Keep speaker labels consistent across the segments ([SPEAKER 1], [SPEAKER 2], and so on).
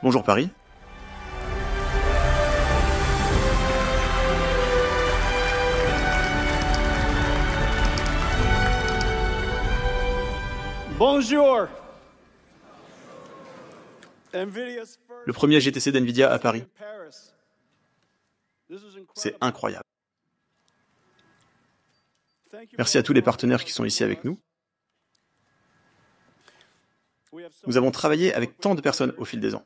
[SPEAKER 1] Bonjour Paris.
[SPEAKER 2] Bonjour.
[SPEAKER 1] Le premier GTC d'NVIDIA à Paris. C'est incroyable. Merci à tous les partenaires qui sont ici avec nous. Nous avons travaillé avec tant de personnes au fil des ans.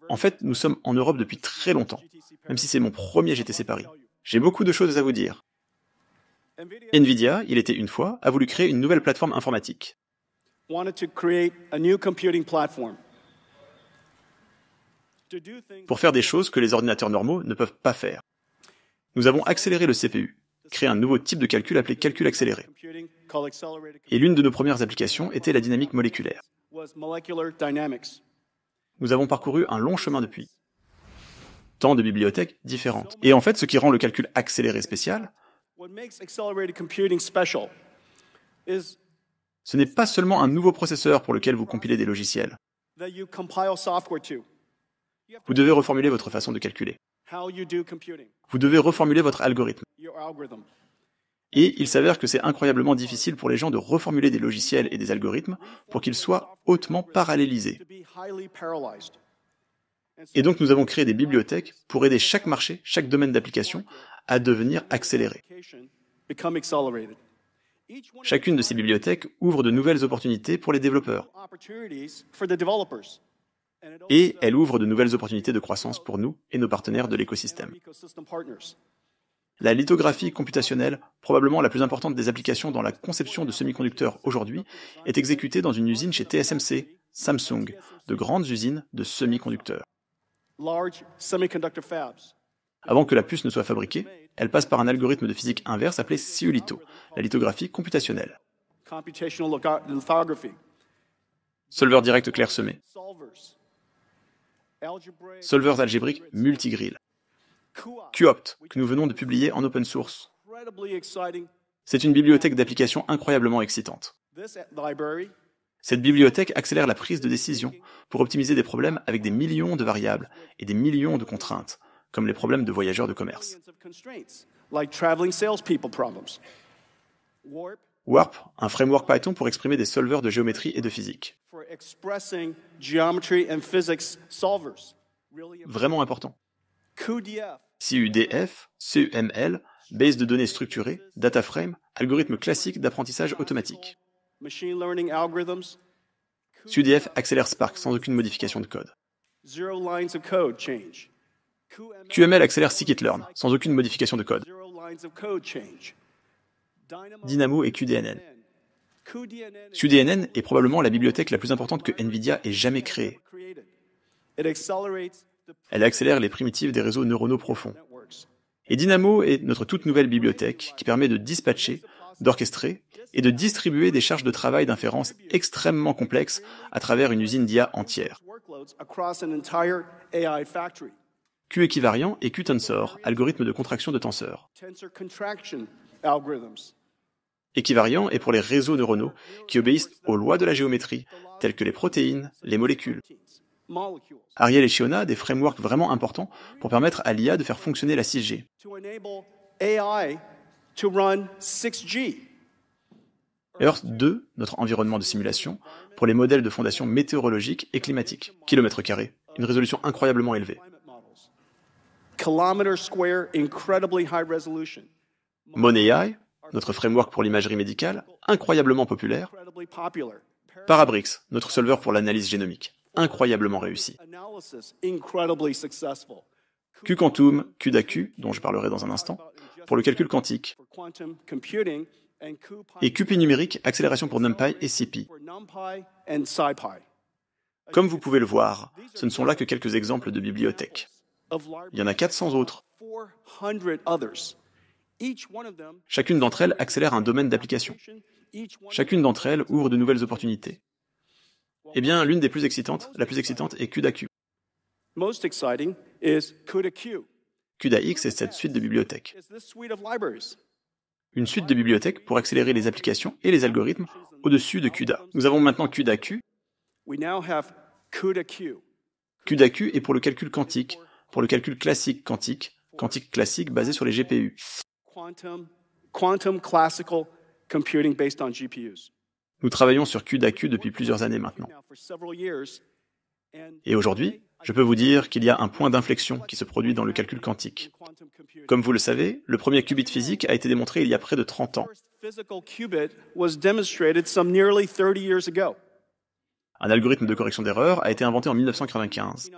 [SPEAKER 1] En fait, nous sommes en Europe depuis très longtemps, même si c'est mon premier GTC Paris. J'ai beaucoup de choses à vous dire. NVIDIA, il était une fois, a voulu créer une nouvelle plateforme informatique. Pour faire des choses que les ordinateurs normaux ne peuvent pas faire. Nous avons accéléré le CPU, créé un nouveau type de calcul appelé calcul accéléré. Et l'une de nos premières applications était la dynamique moléculaire. Nous avons parcouru un long chemin depuis. Tant de bibliothèques différentes. Et en fait, ce qui rend le calcul accéléré spécial, ce n'est pas seulement un nouveau processeur pour lequel vous compilez des logiciels. Vous devez reformuler votre façon de calculer. Vous devez reformuler votre algorithme. Et il s'avère que c'est incroyablement difficile pour les gens de reformuler des logiciels et des algorithmes pour qu'ils soient hautement parallélisés. Et donc nous avons créé des bibliothèques pour aider chaque marché, chaque domaine d'application à devenir accéléré. Chacune de ces bibliothèques ouvre de nouvelles opportunités pour les développeurs. Et elle ouvre de nouvelles opportunités de croissance pour nous et nos partenaires de l'écosystème. La lithographie computationnelle, probablement la plus importante des applications dans la conception de semi-conducteurs aujourd'hui, est exécutée dans une usine chez TSMC, Samsung, de grandes usines de semi-conducteurs. Avant que la puce ne soit fabriquée, elle passe par un algorithme de physique inverse appelé CU-litho, la lithographie computationnelle. Solveur direct clairsemé. Solveurs algébriques multigrill. QOpt, que nous venons de publier en open source. C'est une bibliothèque d'applications incroyablement excitante. Cette bibliothèque accélère la prise de décision pour optimiser des problèmes avec des millions de variables et des millions de contraintes, comme les problèmes de voyageurs de commerce. Warp, un framework Python pour exprimer des solveurs de géométrie et de physique. Vraiment important. CUDF, CUML, base de données structurées, data frame, algorithme classique d'apprentissage automatique. CUDF accélère Spark sans aucune modification de code. QML accélère scikit-learn sans aucune modification de code. Dynamo et QDNN. QDNN est probablement la bibliothèque la plus importante que NVIDIA ait jamais créée. Elle accélère les primitives des réseaux neuronaux profonds. Et Dynamo est notre toute nouvelle bibliothèque qui permet de dispatcher, d'orchestrer et de distribuer des charges de travail d'inférence extrêmement complexes à travers une usine d'IA entière. QEquivariant et QTensor, algorithme de contraction de tenseurs. Equivariant est pour les réseaux neuronaux qui obéissent aux lois de la géométrie, telles que les protéines, les molécules. Ariel et Shiona, des frameworks vraiment importants pour permettre à l'IA de faire fonctionner la 6G. Earth 2, notre environnement de simulation, pour les modèles de fondation météorologiques et climatiques, kilomètres carrés, une résolution incroyablement élevée. MonAI, notre framework pour l'imagerie médicale, incroyablement populaire. Parabricks, notre solveur pour l'analyse génomique, incroyablement réussi. QQuantum, QDAQ, dont je parlerai dans un instant, pour le calcul quantique. Et QP numérique, accélération pour NumPy et CP. Comme vous pouvez le voir, ce ne sont là que quelques exemples de bibliothèques. Il y en a 400 autres. Chacune d'entre elles accélère un domaine d'application. Chacune d'entre elles ouvre de nouvelles opportunités. Eh bien, l'une des plus excitantes, la plus excitante est CUDA-Q. CUDA-X est cette suite de bibliothèques. Une suite de bibliothèques pour accélérer les applications et les algorithmes au-dessus de CUDA. Nous avons maintenant CUDA-Q, CUDA-Q est pour le calcul quantique, pour le calcul classique quantique, quantique classique basé sur les GPU.
[SPEAKER 2] Quantum classical computing based on GPUs.
[SPEAKER 1] Nous travaillons sur CUDA-Q depuis plusieurs années maintenant. Et aujourd'hui, je peux vous dire qu'il y a un point d'inflexion qui se produit dans le calcul quantique. Comme vous le savez, le premier qubit physique a été démontré il y a près de 30 ans. Un algorithme de correction d'erreurs a été inventé en 1995.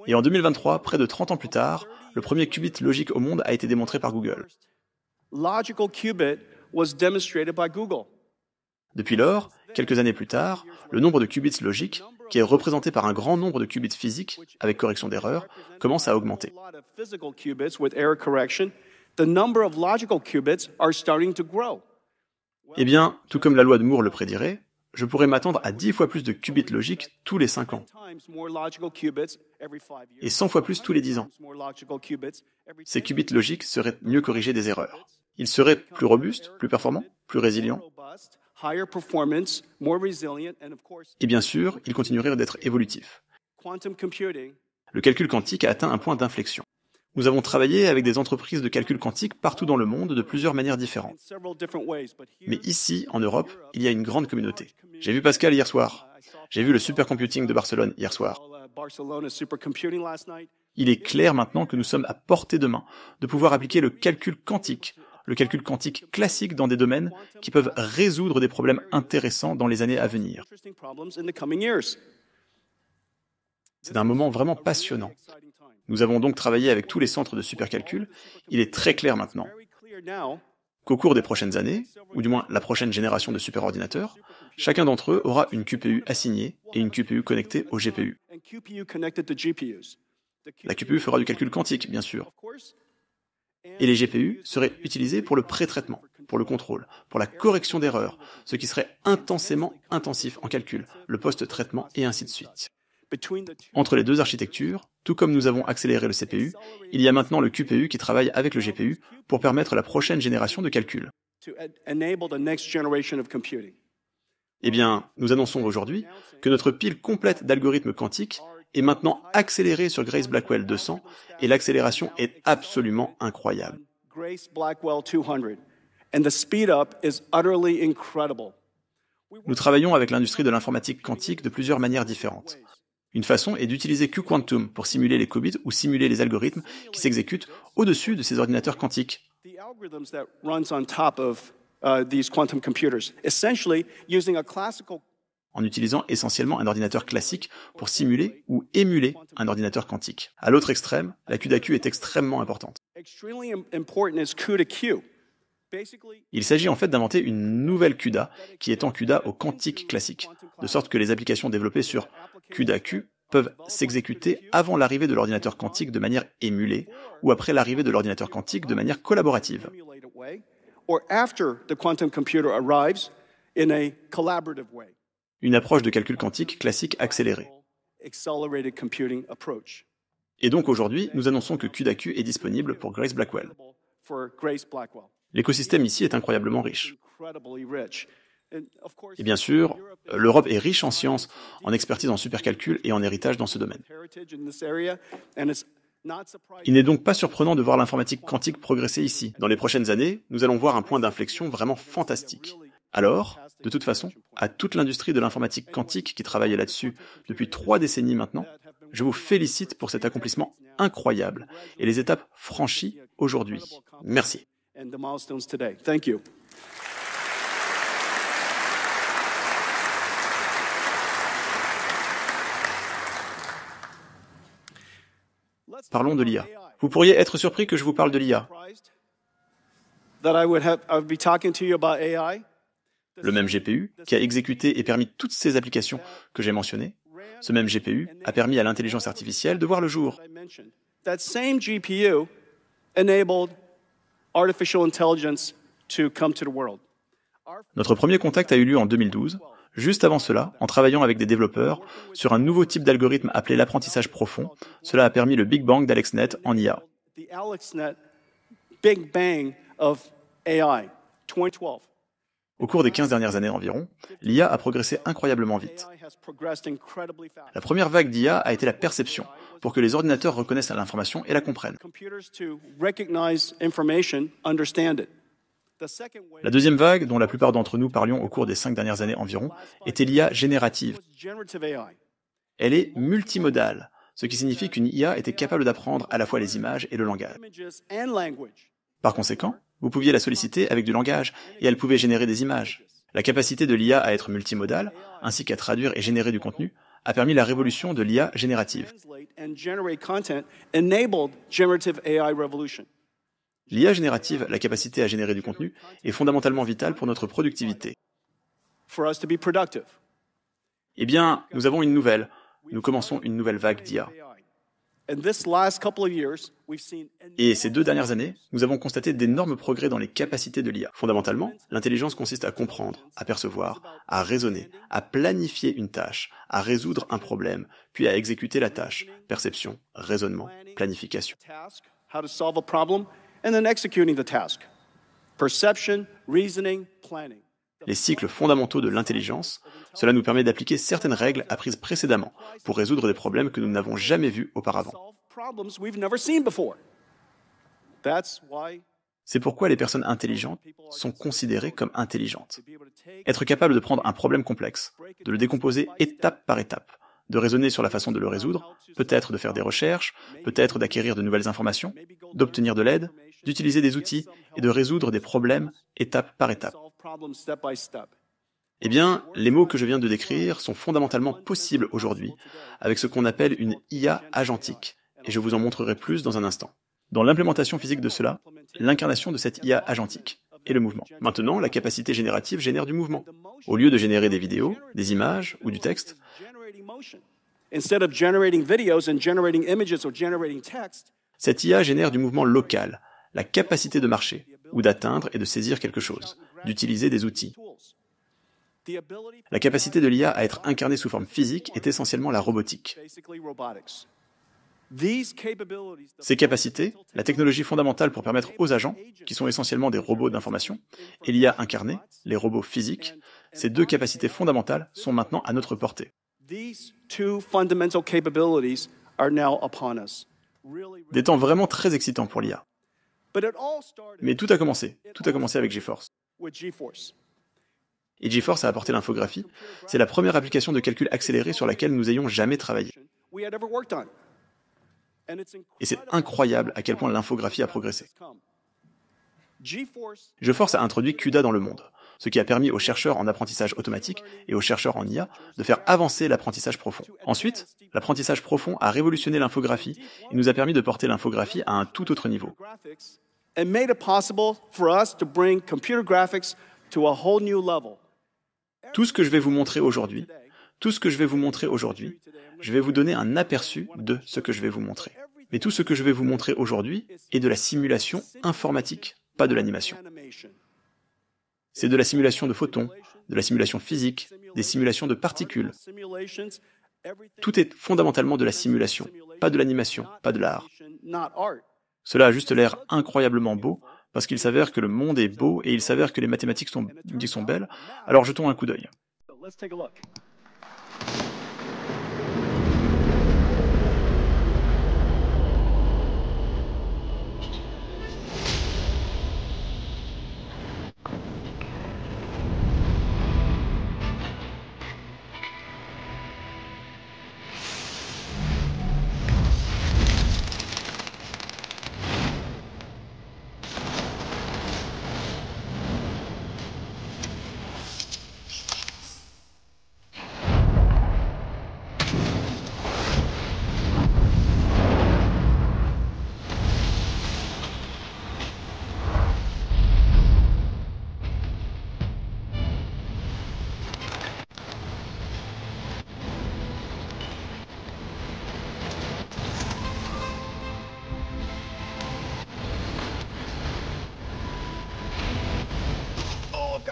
[SPEAKER 1] Et en 2023, près de 30 ans plus tard, le premier qubit logique au monde a été démontré par Google. Depuis lors, quelques années plus tard, le nombre de qubits logiques, qui est représenté par un grand nombre de qubits physiques avec correction d'erreurs, commence à augmenter. Eh bien, tout comme la loi de Moore le prédirait, je pourrais m'attendre à 10 fois plus de qubits logiques tous les 5 ans, et 100 fois plus tous les 10 ans. Ces qubits logiques seraient mieux corrigés des erreurs. Ils seraient plus robustes, plus performants, plus résilients. Et bien sûr, ils continueraient d'être évolutifs. Le calcul quantique a atteint un point d'inflexion. Nous avons travaillé avec des entreprises de calcul quantique partout dans le monde de plusieurs manières différentes. Mais ici, en Europe, il y a une grande communauté. J'ai vu Pascal hier soir. J'ai vu le supercomputing de Barcelone hier soir. Il est clair maintenant que nous sommes à portée de main de pouvoir appliquer le calcul quantique classique dans des domaines qui peuvent résoudre des problèmes intéressants dans les années à venir. C'est un moment vraiment passionnant. Nous avons donc travaillé avec tous les centres de supercalcul. Il est très clair maintenant qu'au cours des prochaines années, ou du moins la prochaine génération de superordinateurs, chacun d'entre eux aura une QPU assignée et une QPU connectée au GPU. La QPU fera du calcul quantique, bien sûr. Et les GPU seraient utilisés pour le pré-traitement, pour le contrôle, pour la correction d'erreurs, ce qui serait intensément intensif en calcul, le post-traitement et ainsi de suite. Entre les deux architectures, tout comme nous avons accéléré le CPU, il y a maintenant le QPU qui travaille avec le GPU pour permettre la prochaine génération de calcul. Eh bien, nous annonçons aujourd'hui que notre pile complète d'algorithmes quantiques est maintenant accélérée sur Grace Blackwell 200 et l'accélération est absolument incroyable. Nous travaillons avec l'industrie de l'informatique quantique de plusieurs manières différentes. Une façon est d'utiliser QQuantum pour simuler les qubits ou simuler les algorithmes qui s'exécutent au-dessus de ces ordinateurs quantiques. En utilisant essentiellement un ordinateur classique pour simuler ou émuler un ordinateur quantique. À l'autre extrême, la CUDA-Q est extrêmement importante. Il s'agit en fait d'inventer une nouvelle CUDA qui est en CUDA au quantique classique, de sorte que les applications développées sur CUDA-Q peuvent s'exécuter avant l'arrivée de l'ordinateur quantique de manière émulée ou après l'arrivée de l'ordinateur quantique de manière collaborative. Une approche de calcul quantique classique accélérée. Et donc aujourd'hui, nous annonçons que CUDA-Q est disponible pour Grace Blackwell. L'écosystème ici est incroyablement riche. Et bien sûr, l'Europe est riche en sciences, en expertise en supercalcul et en héritage dans ce domaine. Il n'est donc pas surprenant de voir l'informatique quantique progresser ici. Dans les prochaines années, nous allons voir un point d'inflexion vraiment fantastique. Alors, de toute façon, à toute l'industrie de l'informatique quantique qui travaille là-dessus depuis 3 décennies maintenant, je vous félicite pour cet accomplissement incroyable et les étapes franchies aujourd'hui. Merci. Parlons de l'IA. Vous pourriez être surpris que je vous parle de l'IA. Le même GPU, qui a exécuté et permis toutes ces applications que j'ai mentionnées, ce même GPU a permis à l'intelligence artificielle de voir le jour. Notre premier contact a eu lieu en 2012, juste avant cela, en travaillant avec des développeurs sur un nouveau type d'algorithme appelé l'apprentissage profond. Cela a permis le Big Bang d'AlexNet en IA. Au cours des 15 dernières années environ, l'IA a progressé incroyablement vite. La première vague d'IA a été la perception, pour que les ordinateurs reconnaissent l'information et la comprennent. La deuxième vague, dont la plupart d'entre nous parlions au cours des 5 dernières années environ, était l'IA générative. Elle est multimodale, ce qui signifie qu'une IA était capable d'apprendre à la fois les images et le langage. Par conséquent, vous pouviez la solliciter avec du langage, et elle pouvait générer des images. La capacité de l'IA à être multimodale, ainsi qu'à traduire et générer du contenu, a permis la révolution de l'IA générative. L'IA générative, la capacité à générer du contenu, est fondamentalement vitale pour notre productivité. Eh bien, nous avons une nouvelle. Nous commençons une nouvelle vague d'IA. Et ces 2 dernières années, nous avons constaté d'énormes progrès dans les capacités de l'IA. Fondamentalement, l'intelligence consiste à comprendre, à percevoir, à raisonner, à planifier une tâche, à résoudre un problème, puis à exécuter la tâche. Perception, raisonnement, planification. Les cycles fondamentaux de l'intelligence, cela nous permet d'appliquer certaines règles apprises précédemment pour résoudre des problèmes que nous n'avons jamais vus auparavant. C'est pourquoi les personnes intelligentes sont considérées comme intelligentes. Être capable de prendre un problème complexe, de le décomposer étape par étape, de raisonner sur la façon de le résoudre, peut-être de faire des recherches, peut-être d'acquérir de nouvelles informations, d'obtenir de l'aide, d'utiliser des outils et de résoudre des problèmes étape par étape. Eh bien, les mots que je viens de décrire sont fondamentalement possibles aujourd'hui avec ce qu'on appelle une IA agentique, et je vous en montrerai plus dans un instant. Dans l'implémentation physique de cela, l'incarnation de cette IA agentique est le mouvement. Maintenant, la capacité générative génère du mouvement. Au lieu de générer des vidéos, des images ou du texte, cette IA génère du mouvement local, la capacité de marcher, ou d'atteindre et de saisir quelque chose, d'utiliser des outils. La capacité de l'IA à être incarnée sous forme physique est essentiellement la robotique. Ces capacités, la technologie fondamentale pour permettre aux agents, qui sont essentiellement des robots d'information, et l'IA incarnée, les robots physiques, ces 2 capacités fondamentales sont maintenant à notre portée. Des temps vraiment très excitants pour l'IA. Mais tout a commencé avec GeForce. Et GeForce a apporté l'infographie. C'est la première application de calcul accéléré sur laquelle nous ayons jamais travaillé. Et c'est incroyable à quel point l'infographie a progressé. GeForce a introduit CUDA dans le monde, ce qui a permis aux chercheurs en apprentissage automatique et aux chercheurs en IA de faire avancer l'apprentissage profond. Ensuite, l'apprentissage profond a révolutionné l'infographie et nous a permis de porter l'infographie à un tout autre niveau. Tout ce que je vais vous montrer aujourd'hui, je vais vous donner un aperçu de ce que je vais vous montrer. Mais tout ce que je vais vous montrer aujourd'hui est de la simulation informatique, pas de l'animation. C'est de la simulation de photons, de la simulation physique, des simulations de particules. Tout est fondamentalement de la simulation, pas de l'animation, pas de l'art. Cela a juste l'air incroyablement beau, parce qu'il s'avère que le monde est beau et il s'avère que les mathématiques sont belles, alors jetons un coup d'œil.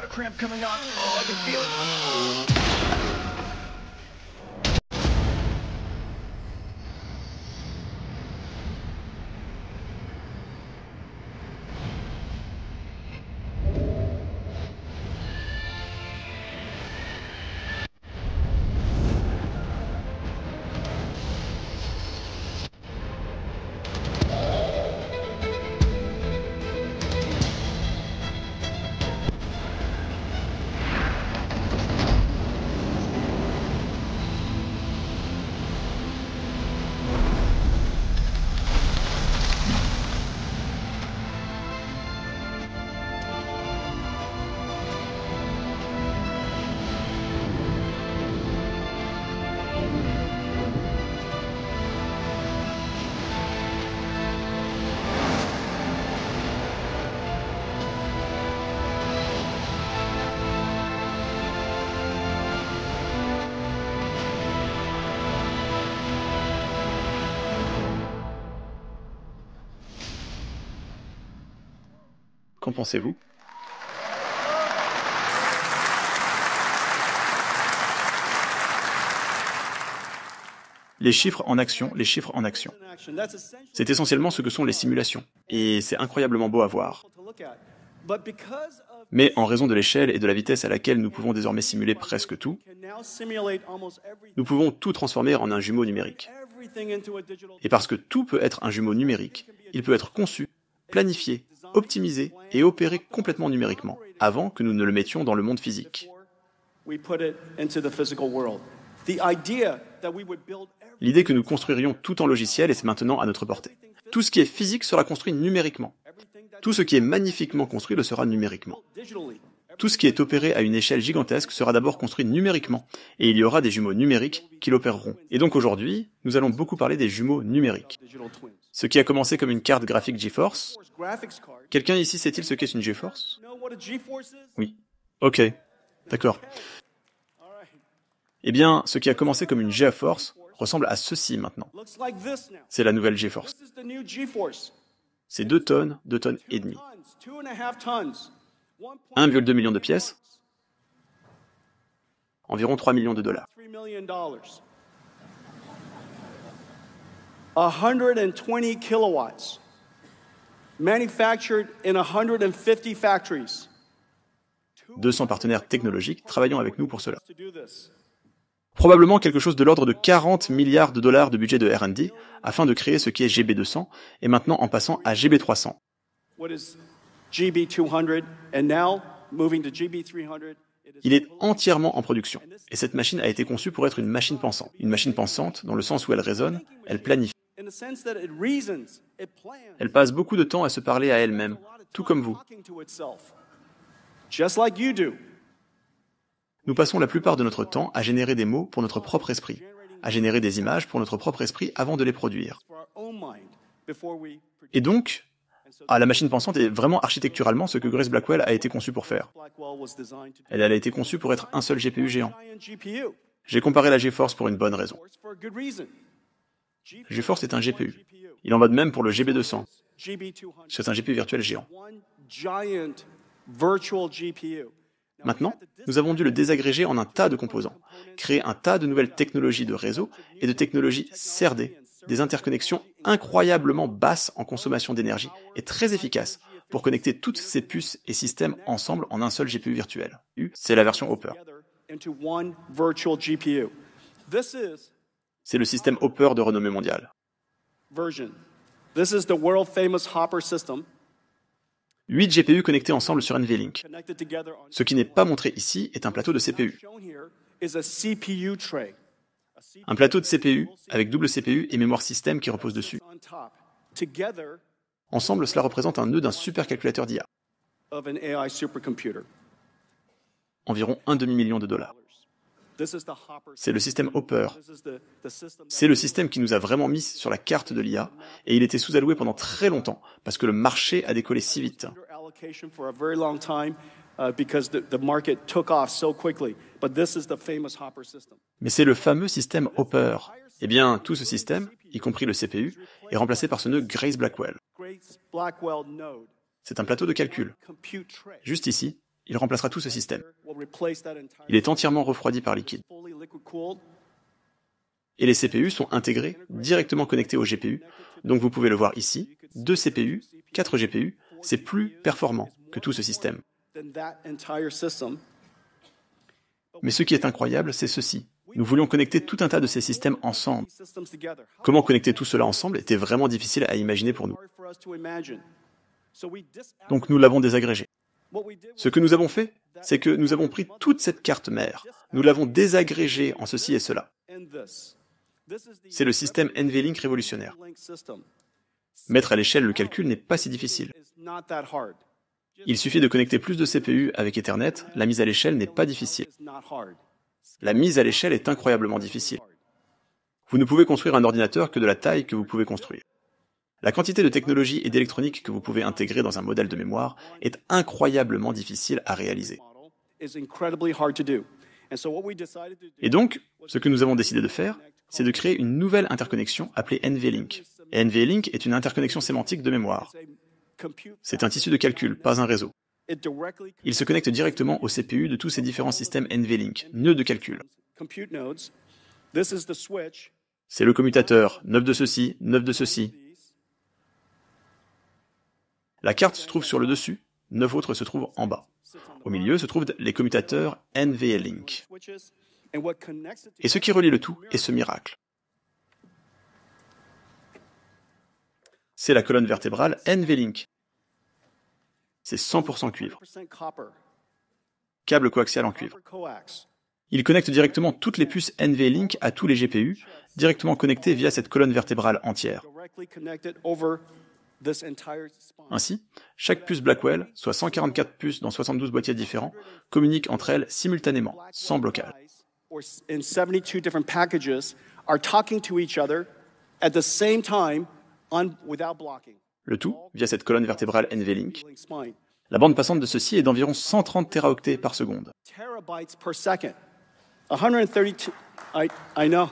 [SPEAKER 3] Cramp coming on. Oh, I can feel it.
[SPEAKER 1] Qu'en pensez-vous? Les chiffres en action, les chiffres en action. C'est essentiellement ce que sont les simulations. Et c'est incroyablement beau à voir. Mais en raison de l'échelle et de la vitesse à laquelle nous pouvons désormais simuler presque tout, nous pouvons tout transformer en un jumeau numérique. Et parce que tout peut être un jumeau numérique, il peut être conçu, planifié, optimisé et opéré complètement numériquement, avant que nous ne le mettions dans le monde physique. L'idée que nous construirions tout en logiciel est maintenant à notre portée. Tout ce qui est physique sera construit numériquement. Tout ce qui est magnifiquement construit le sera numériquement. Tout ce qui est opéré à une échelle gigantesque sera d'abord construit numériquement, et il y aura des jumeaux numériques qui l'opéreront. Et donc aujourd'hui, nous allons beaucoup parler des jumeaux numériques. Ce qui a commencé comme une carte graphique GeForce. Quelqu'un ici sait-il ce qu'est une GeForce? Oui. Ok. D'accord. Eh bien, ce qui a commencé comme une GeForce ressemble à ceci maintenant. C'est la nouvelle GeForce. C'est 2 tonnes et demie. 1,2 million de pièces, environ 3 millions de dollars.
[SPEAKER 2] 120 kilowatts, manufactured in 150 factories.
[SPEAKER 1] 200 partenaires technologiques travaillant avec nous pour cela. Probablement quelque chose de l'ordre de 40 milliards de dollars de budget de R&D afin de créer ce qui est GB200 et maintenant en passant à GB300. Il est entièrement en production et cette machine a été conçue pour être une machine pensante. Une machine pensante dans le sens où elle raisonne, elle planifie. Elle passe beaucoup de temps à se parler à elle-même, tout comme vous. Nous passons la plupart de notre temps à générer des mots pour notre propre esprit, à générer des images pour notre propre esprit avant de les produire. Et donc, la machine pensante est vraiment architecturalement ce que Grace Blackwell a été conçue pour faire. Elle a été conçue pour être un seul GPU géant. J'ai comparé la GeForce pour une bonne raison. GeForce est un GPU. Il en va de même pour le GB200. C'est un GPU virtuel géant. Maintenant, nous avons dû le désagréger en un tas de composants, créer un tas de nouvelles technologies de réseau et de technologies CRD, des interconnexions incroyablement basses en consommation d'énergie et très efficaces pour connecter toutes ces puces et systèmes ensemble en un seul GPU virtuel. C'est la version Hopper. C'est le système Hopper de renommée mondiale. 8 GPU connectés ensemble sur NVLink. Ce qui n'est pas montré ici est un plateau de CPU. Un plateau de CPU avec double CPU et mémoire système qui repose dessus. Ensemble, cela représente un nœud d'un supercalculateur d'IA. Environ un demi-million de dollars. C'est le système Hopper. C'est le système qui nous a vraiment mis sur la carte de l'IA, et il était sous-alloué pendant très longtemps, parce que le marché a décollé si vite. Mais c'est le fameux système Hopper. Eh bien, tout ce système, y compris le CPU, est remplacé par ce nœud Grace Blackwell. C'est un plateau de calcul. Juste ici, il remplacera tout ce système. Il est entièrement refroidi par liquide. Et les CPU sont intégrés, directement connectés au GPU. Donc vous pouvez le voir ici, 2 CPU, 4 GPU, c'est plus performant que tout ce système. Mais ce qui est incroyable, c'est ceci. Nous voulions connecter tout un tas de ces systèmes ensemble. Comment connecter tout cela ensemble était vraiment difficile à imaginer pour nous. Donc nous l'avons désagrégé. Ce que nous avons fait, c'est que nous avons pris toute cette carte mère, nous l'avons désagrégée en ceci et cela. C'est le système NVLink révolutionnaire. Mettre à l'échelle le calcul n'est pas si difficile. Il suffit de connecter plus de CPU avec Ethernet, la mise à l'échelle n'est pas difficile. La mise à l'échelle est incroyablement difficile. Vous ne pouvez construire un ordinateur que de la taille que vous pouvez construire. La quantité de technologie et d'électronique que vous pouvez intégrer dans un modèle de mémoire est incroyablement difficile à réaliser. Et donc, ce que nous avons décidé de faire, c'est de créer une nouvelle interconnexion appelée NVLink. Et NVLink est une interconnexion sémantique de mémoire. C'est un tissu de calcul, pas un réseau. Il se connecte directement au CPU de tous ces différents systèmes NVLink, nœuds de calcul. C'est le commutateur, 9 de ceci, 9 de ceci. La carte se trouve sur le dessus, 9 autres se trouvent en bas. Au milieu se trouvent les commutateurs NVLink. Et ce qui relie le tout est ce miracle. C'est la colonne vertébrale NVLink. C'est 100% cuivre. Câble coaxial en cuivre. Il connecte directement toutes les puces NVLink à tous les GPU, directement connectés via cette colonne vertébrale entière. Ainsi, chaque puce Blackwell, soit 144 puces dans 72 boîtiers différents, communiquent entre elles simultanément, sans blocage. Le tout via cette colonne vertébrale NVLink. La bande passante de ceci est d'environ 130 téraoctets par seconde.
[SPEAKER 2] Terabytes per second. 132. I know.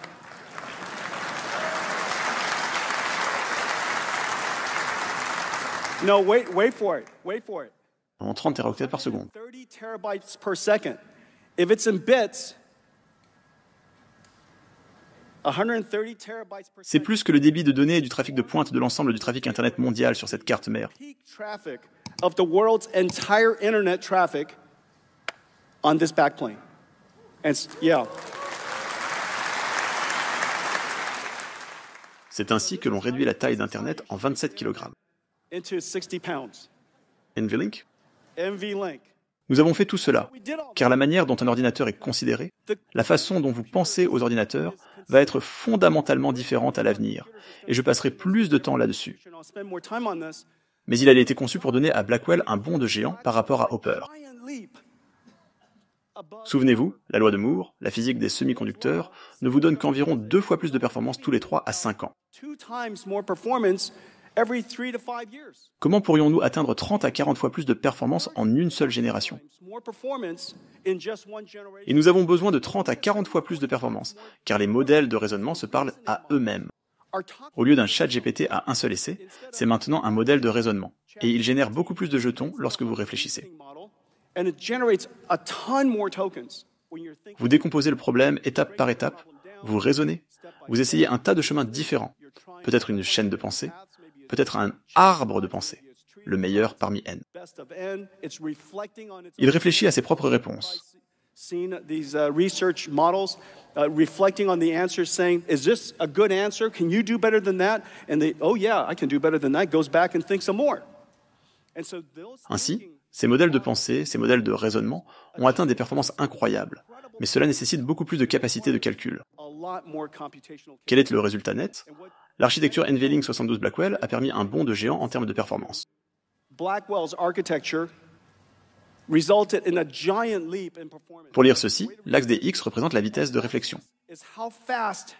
[SPEAKER 2] No, wait for it. Wait for it.
[SPEAKER 1] En 30 téraoctets par seconde.
[SPEAKER 2] 30 terabytes per second. If it's in bits, 130 terabytes per
[SPEAKER 1] C'est plus que le débit de données et du trafic de pointe de l'ensemble du trafic Internet mondial sur cette carte mère.
[SPEAKER 2] peak traffic of the world's entire internet traffic on this backplane. And yeah.
[SPEAKER 1] C'est ainsi que l'on réduit la taille d'Internet en 27 kg.
[SPEAKER 2] Into 60 pounds.
[SPEAKER 1] NVLink ?
[SPEAKER 2] NVLink.
[SPEAKER 1] Nous avons fait tout cela, car la manière dont un ordinateur est considéré, la façon dont vous pensez aux ordinateurs, va être fondamentalement différente à l'avenir, et je passerai plus de temps là-dessus.
[SPEAKER 2] I'll spend more time on this.
[SPEAKER 1] Mais il a été conçu pour donner à Blackwell un bond de géant par rapport à Hopper.
[SPEAKER 2] Giant leap.
[SPEAKER 1] Souvenez-vous, la loi de Moore, la physique des semi-conducteurs, ne vous donne qu'environ 2 fois plus de performance tous les 3 à 5 ans.
[SPEAKER 2] 2 times more performance every 3 to 5 years.
[SPEAKER 1] Comment pourrions-nous atteindre 30 à 40 fois plus de performance en une seule génération ?
[SPEAKER 2] More performance in just one generation.
[SPEAKER 1] Et nous avons besoin de 30 à 40 fois plus de performance, car les modèles de raisonnement se parlent à eux-mêmes.
[SPEAKER 2] Our top
[SPEAKER 1] Au lieu d'un chat GPT à un seul essai, c'est maintenant un modèle de raisonnement. Et il génère beaucoup plus de jetons lorsque vous réfléchissez.
[SPEAKER 2] model, and it generates a ton more tokens when you're thinking.
[SPEAKER 1] Vous décomposez le problème étape par étape, vous raisonnez, vous essayez un tas de chemins différents, peut-être une chaîne de pensée, peut-être un arbre de pensée, le meilleur parmi N.
[SPEAKER 2] Best of N, it's reflecting on its
[SPEAKER 1] Il réfléchit à ses propres réponses.
[SPEAKER 2] seen these research models reflecting on the answers, saying, "Is this a good answer? Can you do better than that?" And they, "Oh yeah, I can do better than that." Goes back and thinks some more. And so those
[SPEAKER 1] Ainsi, ces modèles de pensée, ces modèles de raisonnement ont atteint des performances incroyables, mais cela nécessite beaucoup plus de capacité de calcul.
[SPEAKER 2] a lot more computational.
[SPEAKER 1] Quel est le résultat net ? L'architecture NVLink 72 Blackwell a permis un bond de géant en termes de performance.
[SPEAKER 2] Blackwell's architecture resulted in a giant leap in performance.
[SPEAKER 1] Pour lire ceci, l'axe des X représente la vitesse de réflexion.
[SPEAKER 2] Is how fast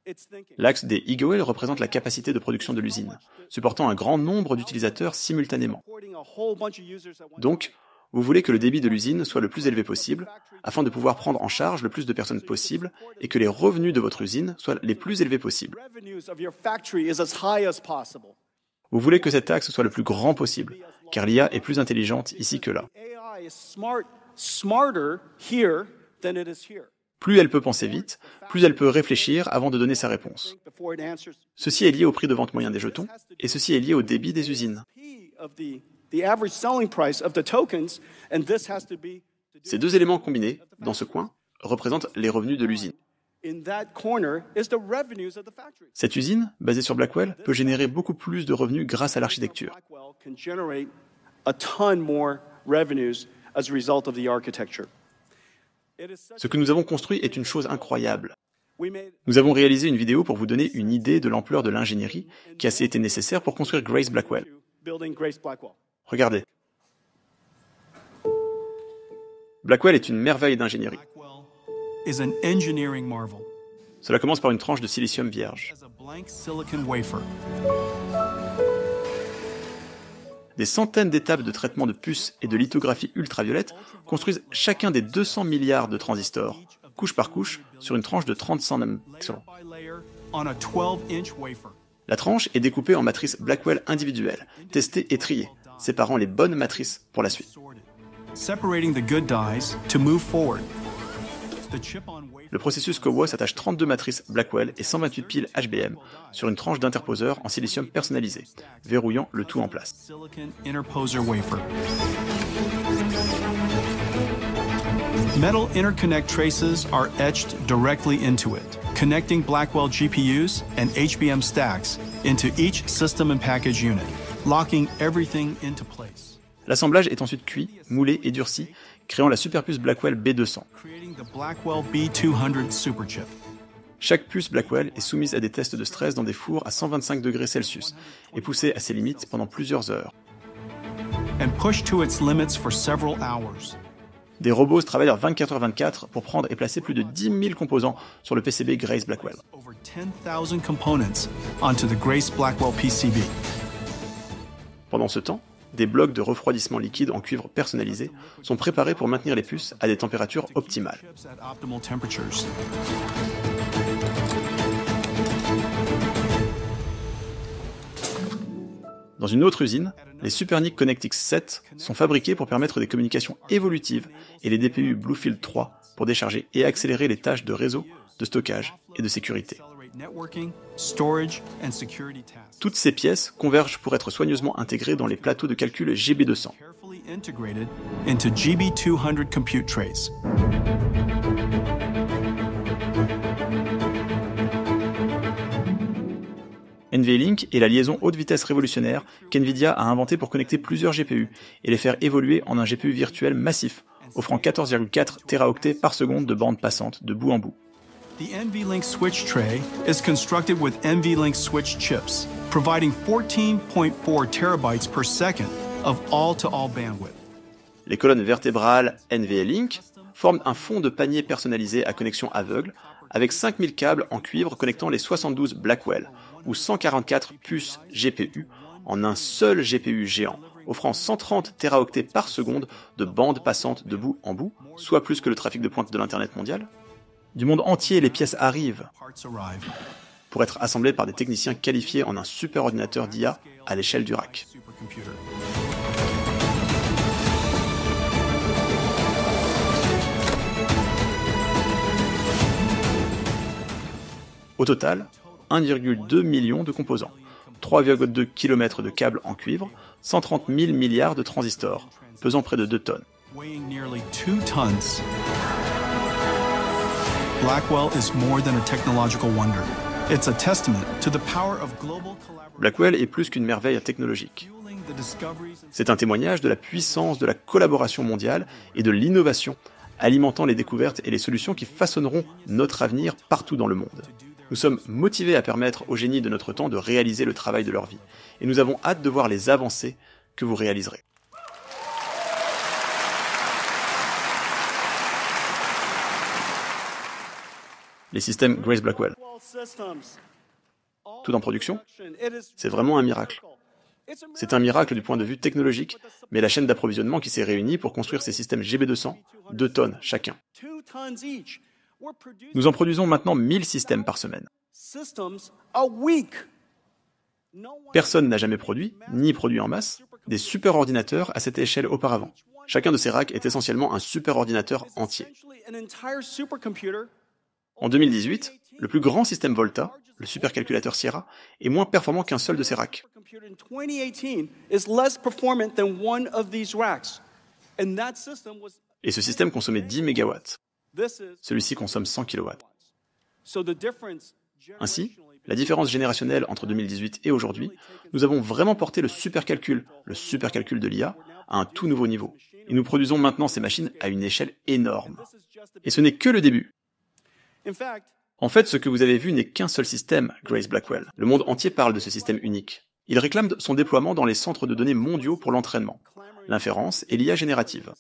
[SPEAKER 2] it's thinking.
[SPEAKER 1] L'axe des Y représente la capacité de production de l'usine, supportant un grand nombre d'utilisateurs simultanément.
[SPEAKER 2] Supporting a whole bunch of users at once.
[SPEAKER 1] Donc, vous voulez que le débit de l'usine soit le plus élevé possible, afin de pouvoir prendre en charge le plus de personnes possible, et que les revenus de votre usine soient les plus élevés possibles.
[SPEAKER 2] Revenues of your factory is as high as possible.
[SPEAKER 1] Vous voulez que cet axe soit le plus grand possible, car l'IA est plus intelligente ici que là.
[SPEAKER 2] AI is smarter here than it is here.
[SPEAKER 1] Plus elle peut penser vite, plus elle peut réfléchir avant de donner sa réponse.
[SPEAKER 2] Before it answers.
[SPEAKER 1] Ceci est lié au prix de vente moyen des jetons, et ceci est lié au débit des usines.
[SPEAKER 2] P of the average selling price of the tokens, and this has to be
[SPEAKER 1] Ces deux éléments combinés, dans ce coin, représentent les revenus de l'usine.
[SPEAKER 2] in that corner is the revenues of the factory.
[SPEAKER 1] Cette usine, basée sur Blackwell, peut générer beaucoup plus de revenus grâce à l'architecture.
[SPEAKER 2] Blackwell can generate a ton more revenues as a result of the architecture. It is such
[SPEAKER 1] Ce que nous avons construit est une chose incroyable.
[SPEAKER 2] we made
[SPEAKER 1] Nous avons réalisé une vidéo pour vous donner une idée de l'ampleur de l'ingénierie qui a été nécessaire pour construire Grace Blackwell.
[SPEAKER 2] building Grace Blackwell.
[SPEAKER 1] Regardez. Blackwell est une merveille d'ingénierie.
[SPEAKER 4] Blackwell is an engineering marvel
[SPEAKER 1] Cela commence par une tranche de silicium vierge.
[SPEAKER 4] as a blank silicon wafer.
[SPEAKER 1] Des centaines d'étapes de traitement de puces et de lithographie ultraviolette construisent chacun des 200 milliards de transistors, couche par couche, sur une tranche de 30 nm.
[SPEAKER 4] Layer by layer on a 12-inch wafer.
[SPEAKER 1] La tranche est découpée en matrices Blackwell individuelles, testées et triées, séparant les bonnes matrices pour la suite.
[SPEAKER 4] Separating the good dies to move forward. The chip on wafer
[SPEAKER 1] Le processus CoWoS attache 32 matrices Blackwell et 128 piles HBM sur une tranche d'interposeur en silicium personnalisé, verrouillant le tout en place.
[SPEAKER 4] silicon interposer wafer. Metal interconnect traces are etched directly into it, connecting Blackwell GPUs and HBM stacks into each system and package unit, locking everything into place,
[SPEAKER 1] L'assemblage est ensuite cuit, moulé et durci, créant la superpuce Blackwell B200.
[SPEAKER 4] creating the Blackwell B200 superchip.
[SPEAKER 1] Chaque puce Blackwell est soumise à des tests de stress dans des fours à 125 degrés Celsius et poussée à ses limites pendant plusieurs heures.
[SPEAKER 4] And pushed to its limits for several hours.
[SPEAKER 1] Des robots travaillent 24h24 pour prendre et placer plus de 10 000 composants sur le PCB Grace Blackwell.
[SPEAKER 4] Over 10,000 components onto the Grace Blackwell PCB.
[SPEAKER 1] Pendant ce temps, des blocs de refroidissement liquide en cuivre personnalisés sont préparés pour maintenir les puces à des températures optimales.
[SPEAKER 4] Chips at optimal temperatures.
[SPEAKER 1] Dans une autre usine, les SuperNIC ConnectX 7 sont fabriqués pour permettre des communications évolutives et les DPU Bluefield 3 pour décharger et accélérer les tâches de réseau, de stockage et de sécurité.
[SPEAKER 4] Accelerate networking, storage, and security tasks.
[SPEAKER 1] Toutes ces pièces convergent pour être soigneusement intégrées dans les plateaux de calcul GB200.
[SPEAKER 4] Carefully integrated into GB200 compute trays.
[SPEAKER 1] NVLink est la liaison haute vitesse révolutionnaire qu'NVIDIA a inventée pour connecter plusieurs GPU et les faire évoluer en un GPU virtuel massif, offrant 14,4 Teraoctets par seconde de bande passante de bout en bout.
[SPEAKER 4] The NVLink switch tray is constructed with NVLink switch chips, providing 14.4 terabytes per second of all-to-all bandwidth.
[SPEAKER 1] Les colonnes vertébrales NVLink forment un fond de panier personnalisé à connexion aveugle avec 5000 câbles en cuivre connectant les 72 Blackwell ou 144 puces GPU en un seul GPU géant, offrant 130 Teraoctets par seconde de bande passante de bout en bout, soit plus que le trafic de pointe de l'Internet mondial. Du monde entier, les pièces arrivent
[SPEAKER 4] Parts arrive.
[SPEAKER 1] pour être assemblées par des techniciens qualifiés en un superordinateur d'IA à l'échelle du rack.
[SPEAKER 4] Supercomputer.
[SPEAKER 1] Au total, 1,2 million de composants, 3,2 km de câbles en cuivre, 130 000 milliards de transistors, pesant près de 2 tonnes.
[SPEAKER 4] Weighing nearly 2 tons. Blackwell is more than a technological wonder. It's a testament to the power of global collaboration,
[SPEAKER 1] Blackwell est plus qu'une merveille technologique.
[SPEAKER 4] fueling the discoveries and
[SPEAKER 1] C'est un témoignage de la puissance de la collaboration mondiale et de l'innovation, alimentant les découvertes et les solutions qui façonneront notre avenir partout dans le monde. Nous sommes motivés à permettre aux génies de notre temps de réaliser le travail de leur vie, et nous avons hâte de voir les avancées que vous réaliserez. Les systèmes Grace Blackwell, tout en production, c'est vraiment un miracle. C'est un miracle du point de vue technologique, mais la chaîne d'approvisionnement qui s'est réunie pour construire ces systèmes GB200, 2 tonnes chacun. Nous en produisons maintenant 1000 systèmes par semaine. Personne n'a jamais produit, ni produit en masse, des superordinateurs à cette échelle auparavant. Chacun de ces racks est essentiellement un superordinateur entier. En 2018, le plus grand système Volta, le supercalculateur Sierra, est moins performant qu'un seul de ces racks. Et ce système consommait 10 MW. Celui-ci consomme 100 kW. Ainsi, la différence générationnelle entre 2018 et aujourd'hui, nous avons vraiment porté le supercalcul de l'IA, à un tout nouveau niveau. Et nous produisons maintenant ces machines à une échelle énorme. Et ce n'est que le début. En fait, ce que vous avez vu n'est qu'un seul système, Grace Blackwell. Le monde entier parle de ce système unique. Il réclame son déploiement dans les centres de données mondiaux pour l'entraînement, l'inférence et l'IA générative.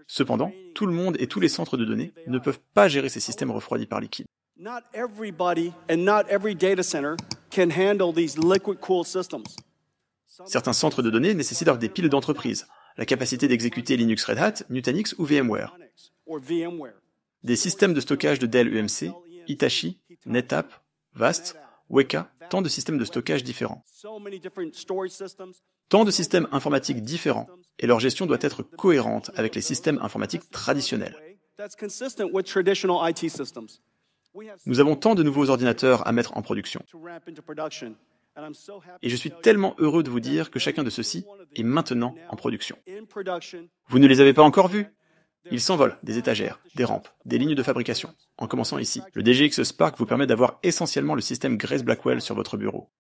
[SPEAKER 1] Cependant, tout le monde et tous les centres de données ne peuvent pas gérer ces systèmes refroidis par liquide.
[SPEAKER 2] Not everybody and not every data center can handle these liquid-cooled systems.
[SPEAKER 1] Certains centres de données nécessitent des piles d'entreprise, la capacité d'exécuter Linux Red Hat, Nutanix ou VMware.
[SPEAKER 2] Or VMware.
[SPEAKER 1] Des systèmes de stockage de Dell EMC, Hitachi, NetApp, VAST Weka, tant de systèmes de stockage différents, tant de systèmes informatiques différents, et leur gestion doit être cohérente avec les systèmes informatiques traditionnels. Nous avons tant de nouveaux ordinateurs à mettre en production. Et je suis tellement heureux de vous dire que chacun de ceux-ci est maintenant en production. Vous ne les avez pas encore vus? Ils s'envolent des étagères, des rampes, des lignes de fabrication. En commençant ici, le DGX Spark vous permet d'avoir essentiellement le système Grace Blackwell sur votre bureau.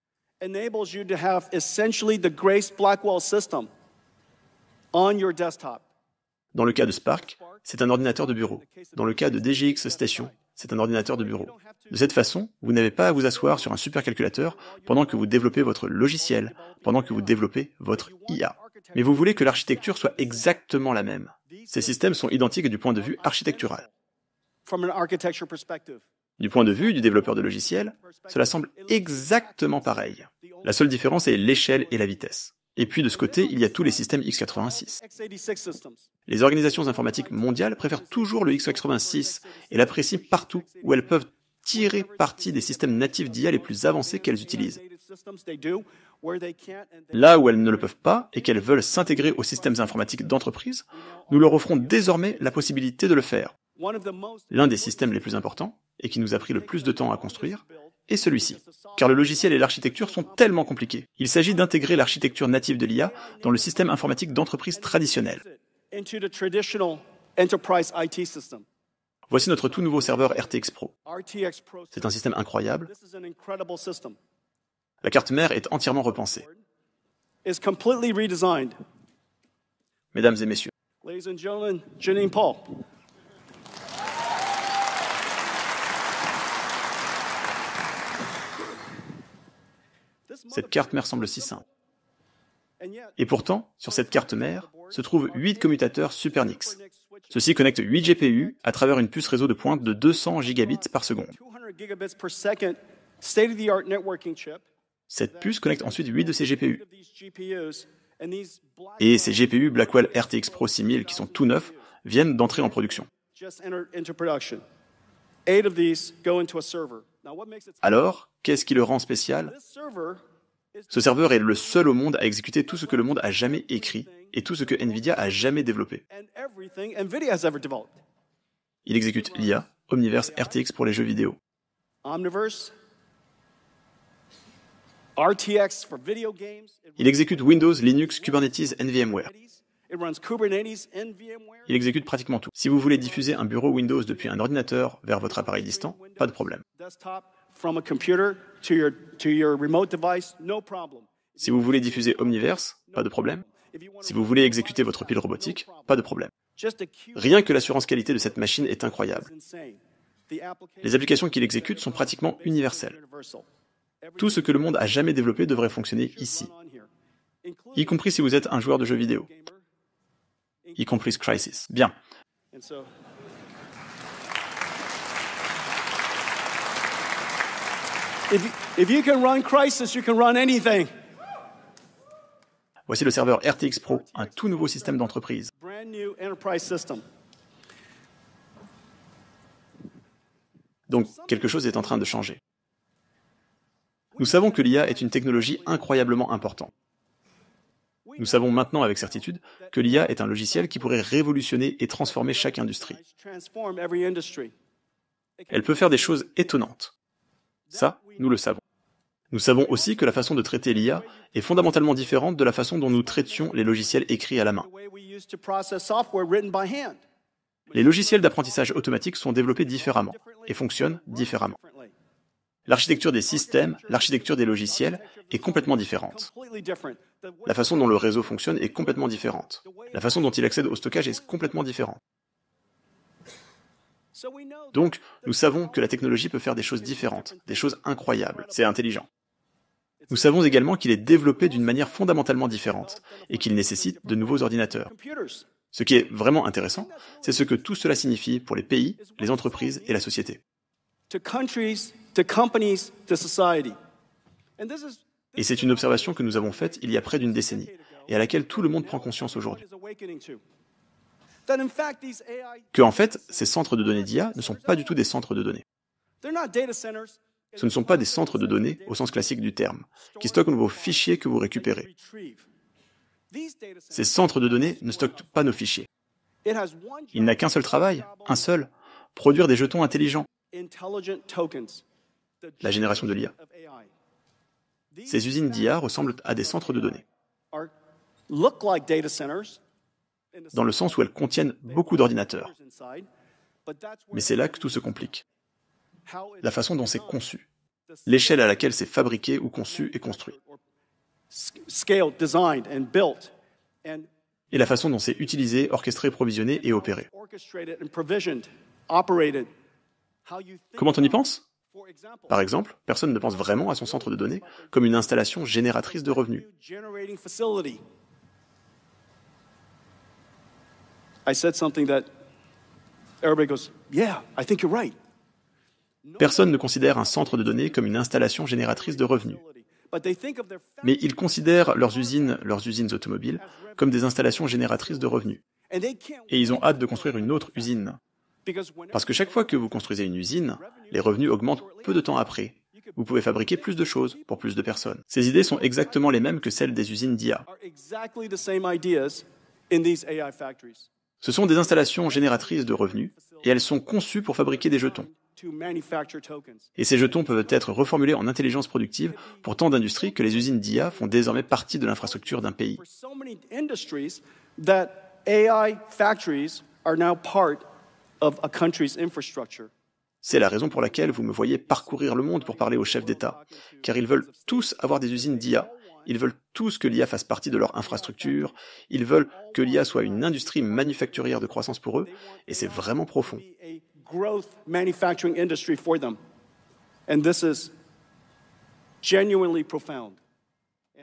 [SPEAKER 1] Dans le cas de Spark, c'est un ordinateur de bureau. Dans le cas de DGX Station, c'est un ordinateur de bureau. De cette façon, vous n'avez pas à vous asseoir sur un supercalculateur pendant que vous développez votre logiciel, pendant que vous développez votre IA. Mais vous voulez que l'architecture soit exactement la même. Ces systèmes sont identiques du point de vue architectural. Du point de vue du développeur de logiciel, cela semble exactement pareil. La seule différence est l'échelle et la vitesse. Et puis de ce côté, il y a tous les systèmes x86. Les organisations informatiques mondiales préfèrent toujours le x86 et l'apprécient partout où elles peuvent tirer parti des systèmes natifs d'IA les plus avancés qu'elles utilisent. Là où elles ne le peuvent pas et qu'elles veulent s'intégrer aux systèmes informatiques d'entreprise, nous leur offrons désormais la possibilité de le faire. L'un des systèmes les plus importants, et qui nous a pris le plus de temps à construire, est celui-ci. Car le logiciel et l'architecture sont tellement compliqués. Il s'agit d'intégrer l'architecture native de l'IA dans le système informatique d'entreprise traditionnel. Voici notre tout nouveau serveur RTX Pro. C'est un système incroyable. La carte mère est entièrement repensée. Mesdames et messieurs, cette carte mère semble si simple. Et pourtant, sur cette carte mère, se trouvent 8 commutateurs SuperNICs. Ceux-ci connectent 8 GPU à travers une puce réseau de pointe de 200 gigabits par seconde. Cette puce connecte ensuite 8 de ces GPU. Et ces GPU Blackwell RTX Pro 6000 qui sont tout neufs viennent d'entrer en production. Alors, qu'est-ce qui le rend spécial? Ce serveur est le seul au monde à exécuter tout ce que le monde a jamais écrit et tout ce que NVIDIA a jamais développé. Il exécute l'IA, Omniverse RTX pour les jeux vidéo. Il exécute Windows, Linux, Kubernetes, NVMware. Il exécute pratiquement tout. Si vous voulez diffuser un bureau Windows depuis un ordinateur vers votre appareil distant, pas de problème. Si vous voulez diffuser Omniverse, pas de problème. Si vous voulez exécuter votre pile robotique, pas de problème. Rien que l'assurance qualité de cette machine est incroyable. Les applications qu'il exécute sont pratiquement universelles. Tout ce que le monde a jamais développé devrait fonctionner ici. Y compris si vous êtes un joueur de jeux vidéo. Y compris Crysis. Bien.
[SPEAKER 2] If you can run Crysis, you can run anything.
[SPEAKER 1] Voici le serveur RTX Pro, un tout nouveau système d'entreprise. Donc, quelque chose est en train de changer. Nous savons que l'IA est une technologie incroyablement importante. Nous savons maintenant avec certitude que l'IA est un logiciel qui pourrait révolutionner et transformer chaque industrie. Elle peut faire des choses étonnantes. Ça, nous le savons. Nous savons aussi que la façon de traiter l'IA est fondamentalement différente de la façon dont nous traitions les logiciels écrits à la main. Les logiciels d'apprentissage automatique sont développés différemment et fonctionnent différemment. L'architecture des systèmes, l'architecture des logiciels est complètement différente. La façon dont le réseau fonctionne est complètement différente. La façon dont il accède au stockage est complètement différente. Donc, nous savons que la technologie peut faire des choses différentes, des choses incroyables. C'est intelligent. Nous savons également qu'il est développé d'une manière fondamentalement différente et qu'il nécessite de nouveaux ordinateurs. Ce qui est vraiment intéressant, c'est ce que tout cela signifie pour les pays, les entreprises et la société. Et c'est une observation que nous avons faite il y a près d'une décennie et à laquelle tout le monde prend conscience aujourd'hui. Que, en fait, ces centres de données d'IA ne sont pas du tout des centres de données. Ce ne sont pas des centres de données au sens classique du terme, qui stockent vos fichiers que vous récupérez. Ces centres de données ne stockent pas nos fichiers. Il n'a qu'un seul travail, un seul, produire des jetons intelligents, la génération de l'IA. Ces usines d'IA ressemblent à des centres de données, dans le sens où elles contiennent beaucoup d'ordinateurs. Mais c'est là que tout se complique. La façon dont c'est conçu, l'échelle à laquelle c'est fabriqué ou conçu et construit, et la façon dont c'est utilisé, orchestré, provisionné et opéré. Comment on y pense ? Par exemple, personne ne pense vraiment à son centre de données comme une installation génératrice de revenus. Personne ne considère un centre de données comme une installation génératrice de revenus. Mais ils considèrent leurs usines automobiles comme des installations génératrices de revenus. Et ils ont hâte de construire une autre usine. Parce que chaque fois que vous construisez une usine, les revenus augmentent peu de temps après. Vous pouvez fabriquer plus de choses pour plus de personnes. Ces idées sont exactement les mêmes que celles des usines d'IA. Ce sont des installations génératrices de revenus, et elles sont conçues pour fabriquer des jetons. Et ces jetons peuvent être reformulés en intelligence productive pour tant d'industries que les usines d'IA font désormais partie de l'infrastructure d'un pays. C'est la raison pour laquelle vous me voyez parcourir le monde pour parler aux chefs d'État, car ils veulent tous avoir des usines d'IA, ils veulent tous que l'IA fasse partie de leur infrastructure, ils veulent que l'IA soit une industrie manufacturière de croissance pour eux, et c'est vraiment profond.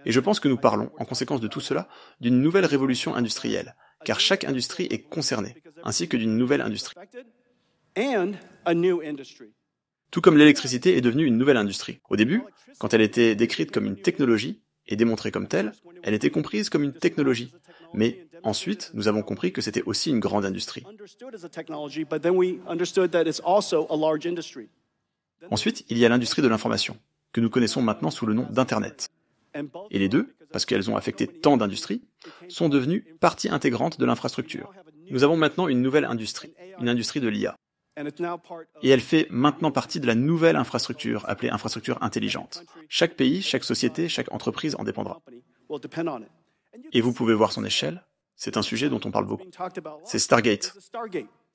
[SPEAKER 1] Et je pense que nous parlons, en conséquence de tout cela, d'une nouvelle révolution industrielle, car chaque industrie est concernée, ainsi que d'une nouvelle industrie. Tout comme l'électricité est devenue une nouvelle industrie. Au début, quand elle était décrite comme une technologie et démontrée comme telle, elle était comprise comme une technologie. Mais ensuite, nous avons compris que c'était aussi une grande industrie. Ensuite, il y a l'industrie de l'information, que nous connaissons maintenant sous le nom d'Internet. Et les deux, parce qu'elles ont affecté tant d'industries, sont devenues partie intégrante de l'infrastructure. Nous avons maintenant une nouvelle industrie, une industrie de l'IA. Et elle fait maintenant partie de la nouvelle infrastructure, appelée infrastructure intelligente. Chaque pays, chaque société, chaque entreprise en dépendra. Et vous pouvez voir son échelle, c'est un sujet dont on parle beaucoup. C'est Stargate.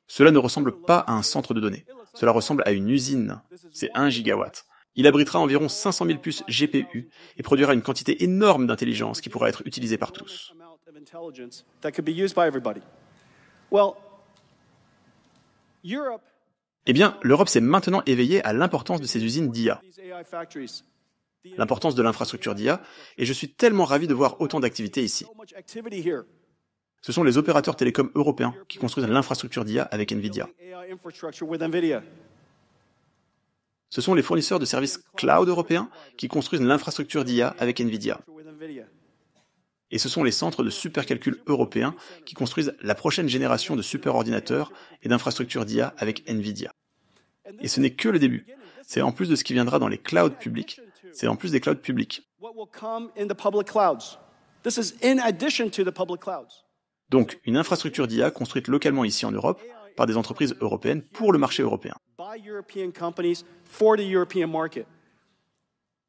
[SPEAKER 1] Cela ne ressemble pas à un centre de données, cela ressemble à une usine. C'est 1 gigawatt. Il abritera environ 500 000 puces GPU et produira une quantité énorme d'intelligence qui pourra être utilisée par tous. Eh bien, l'Europe s'est maintenant éveillée à l'importance de ces usines d'IA, l'importance de l'infrastructure d'IA, et je suis tellement ravi de voir autant d'activités ici. Ce sont les opérateurs télécoms européens qui construisent l'infrastructure d'IA avec NVIDIA. Ce sont les fournisseurs de services cloud européens qui construisent l'infrastructure d'IA avec NVIDIA. Et ce sont les centres de supercalcul européens qui construisent la prochaine génération de superordinateurs et d'infrastructures d'IA avec NVIDIA. Et ce n'est que le début. C'est en plus de ce qui viendra dans les clouds publics. C'est en plus des clouds publics. Donc, une infrastructure d'IA construite localement ici en Europe par des entreprises européennes pour le marché européen.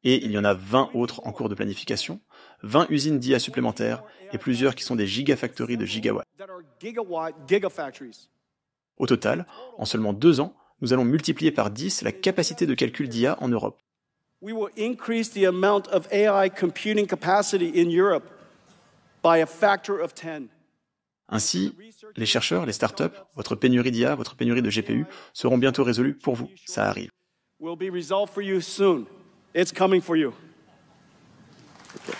[SPEAKER 1] Et il y en a 20 autres en cours de planification, 20 usines d'IA supplémentaires et plusieurs qui sont des gigafactories de gigawatts. Au total, en seulement 2 ans, nous allons multiplier par 10 la capacité de calcul d'IA en Europe.
[SPEAKER 2] We will increase the amount of AI computing capacity in Europe by a factor of 10.
[SPEAKER 1] Ainsi, les chercheurs, les startups, votre pénurie d'IA, votre pénurie de GPU seront bientôt résolus pour vous. Ça arrive.
[SPEAKER 2] Will be resolved for you soon. It's coming for you. Okay.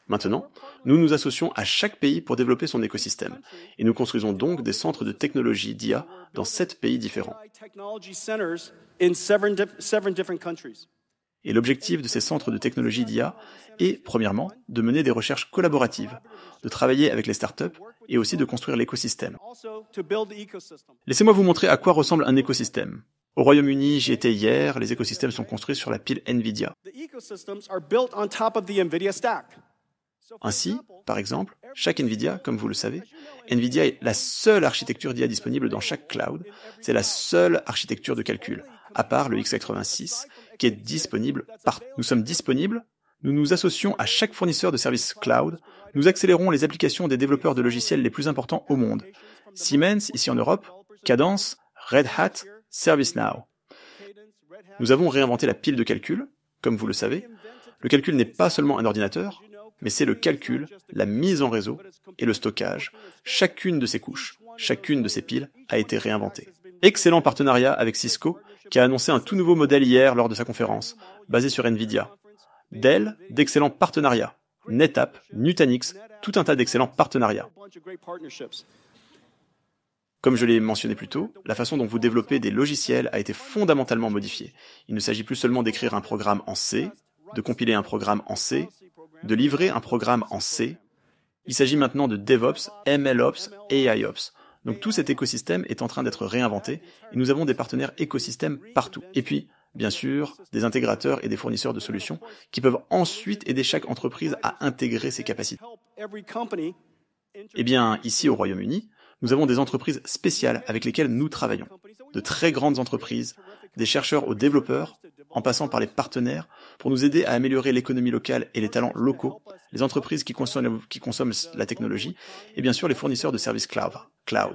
[SPEAKER 1] Maintenant, nous nous associons à chaque pays pour développer son écosystème. Et nous construisons donc des centres de technologie d'IA dans 7 pays différents. Et l'objectif de ces centres de technologie d'IA est, premièrement, de mener des recherches collaboratives, de travailler avec les startups et aussi de construire l'écosystème.
[SPEAKER 2] Also to build the ecosystem.
[SPEAKER 1] Laissez-moi vous montrer à quoi ressemble un écosystème. Au Royaume-Uni, j'y étais hier, les écosystèmes sont construits sur la pile NVIDIA.
[SPEAKER 2] The ecosystems are built on top of the NVIDIA stack.
[SPEAKER 1] Ainsi, par exemple, chaque NVIDIA, comme vous le savez, NVIDIA est la seule architecture d'IA disponible dans chaque cloud, c'est la seule architecture de calcul, à part le x86, qui est disponible partout. Nous sommes disponibles, nous nous associons à chaque fournisseur de services cloud, nous accélérons les applications des développeurs de logiciels les plus importants au monde. Siemens, ici en Europe, Cadence, Red Hat, ServiceNow. Nous avons réinventé la pile de calcul, comme vous le savez. Le calcul n'est pas seulement un ordinateur, mais c'est le calcul, la mise en réseau et le stockage. Chacune de ces couches, chacune de ces piles a été réinventée. Excellent partenariat avec Cisco, qui a annoncé un tout nouveau modèle hier lors de sa conférence, basé sur NVIDIA. Dell, d'excellents partenariats. NetApp, Nutanix, tout un tas d'excellents partenariats. Comme je l'ai mentionné plus tôt, la façon dont vous développez des logiciels a été fondamentalement modifiée. Il ne s'agit plus seulement d'écrire un programme en C, de compiler un programme en C, de livrer un programme en C. Il s'agit maintenant de DevOps, MLOps et AIOps. Donc tout cet écosystème est en train d'être réinventé et nous avons des partenaires écosystèmes partout. Et puis, bien sûr, des intégrateurs et des fournisseurs de solutions qui peuvent ensuite aider chaque entreprise à intégrer ses capacités. Eh bien, ici au Royaume-Uni, nous avons des entreprises spéciales avec lesquelles nous travaillons. De très grandes entreprises, des chercheurs aux développeurs, en passant par les partenaires, pour nous aider à améliorer l'économie locale et les talents locaux, les entreprises qui consomment la technologie, et bien sûr les fournisseurs de services cloud.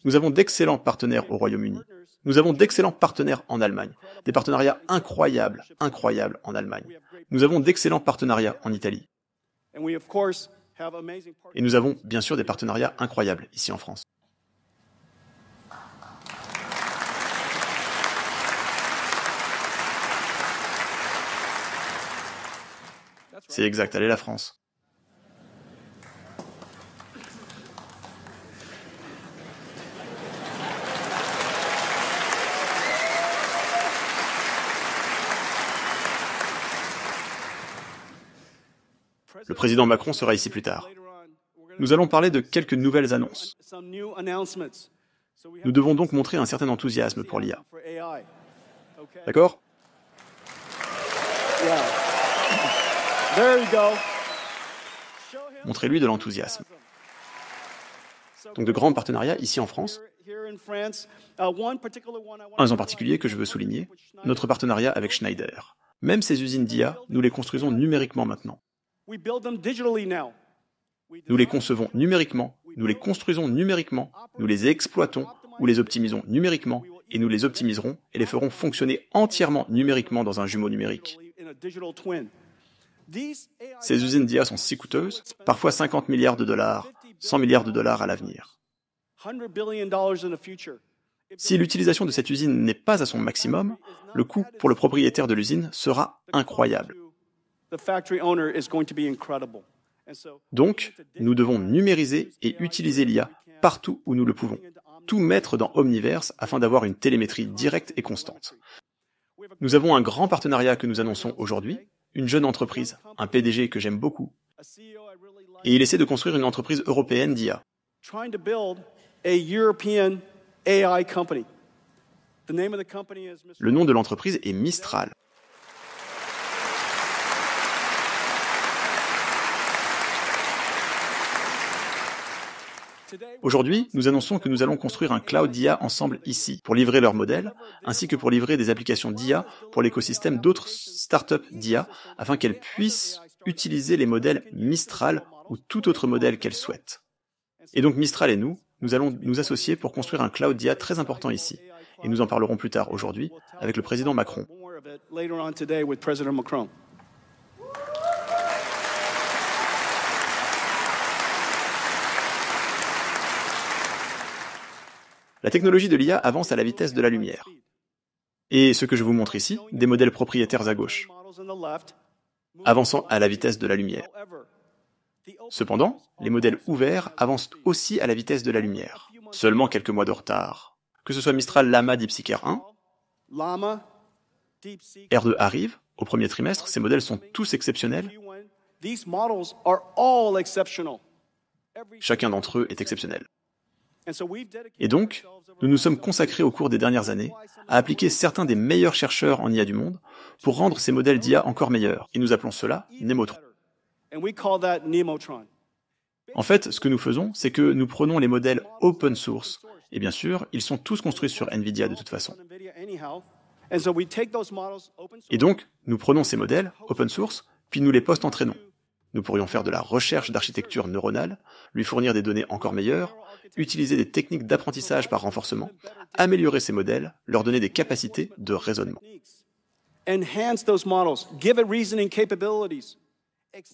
[SPEAKER 1] Nous avons d'excellents partenaires au Royaume-Uni. Nous avons d'excellents partenaires en Allemagne. Des partenariats incroyables en Allemagne. Nous avons d'excellents partenariats en Italie. Et nous avons bien sûr des partenariats incroyables ici en France. C'est exact, allez la France. Le président Macron sera ici plus tard. Nous allons parler de quelques nouvelles annonces. Nous devons donc montrer un certain enthousiasme pour l'IA. D'accord ? Montrez-lui de l'enthousiasme. Donc de grands partenariats ici en France. Un en particulier que je veux souligner, notre partenariat avec Schneider. Même ces usines d'IA, nous les construisons numériquement maintenant. Nous les concevons numériquement, nous les construisons numériquement, nous les exploitons ou les optimisons numériquement et nous les optimiserons et les ferons fonctionner entièrement numériquement dans un jumeau numérique. Ces usines d'IA sont si coûteuses, parfois 50 milliards de dollars, 100 milliards de dollars à l'avenir. Si l'utilisation de cette usine n'est pas à son maximum, le coût pour le propriétaire de l'usine sera incroyable. Donc, nous devons numériser et utiliser l'IA partout où nous le pouvons, tout mettre dans Omniverse afin d'avoir une télémétrie directe et constante. Nous avons un grand partenariat que nous annonçons aujourd'hui, une jeune entreprise, un PDG que j'aime beaucoup, et il essaie de construire une entreprise européenne d'IA. Le nom de l'entreprise est Mistral. Aujourd'hui, nous annonçons que nous allons construire un cloud d'IA ensemble ici, pour livrer leurs modèles, ainsi que pour livrer des applications d'IA pour l'écosystème d'autres startups d'IA, afin qu'elles puissent utiliser les modèles Mistral ou tout autre modèle qu'elles souhaitent. Et donc Mistral et nous allons nous associer pour construire un cloud d'IA très important ici. Et nous en parlerons plus tard aujourd'hui avec le président Macron. La technologie de l'IA avance à la vitesse de la lumière. Et ce que je vous montre ici, des modèles propriétaires à gauche, avançant à la vitesse de la lumière. Cependant, les modèles ouverts avancent aussi à la vitesse de la lumière, seulement quelques mois de retard. Que ce soit Mistral Llama DeepSeek R1, R2 arrive, au premier trimestre, ces modèles sont tous exceptionnels,
[SPEAKER 2] These models are all exceptional.
[SPEAKER 1] Chacun d'entre eux est exceptionnel.
[SPEAKER 2] And so we've dedicated
[SPEAKER 1] Et donc, nous nous sommes consacrés au cours des dernières années à appliquer certains des meilleurs chercheurs en IA du monde pour rendre ces modèles d'IA encore meilleurs. Et nous appelons cela Nemotron.
[SPEAKER 2] and we call that Nemotron.
[SPEAKER 1] En fait, ce que nous faisons, c'est que nous prenons les modèles open source. Et bien sûr, ils sont tous construits sur NVIDIA de toute façon.
[SPEAKER 2] NVIDIA anyhow. And so we take those models open source.
[SPEAKER 1] Et donc, nous prenons ces modèles open source, puis nous les post-entraînons. Nous pourrions faire de la recherche d'architecture neuronale, lui fournir des données encore meilleures, utiliser des techniques d'apprentissage par renforcement, améliorer ces modèles, leur donner des capacités de raisonnement.
[SPEAKER 2] Enhance those models. Give it reasoning capabilities.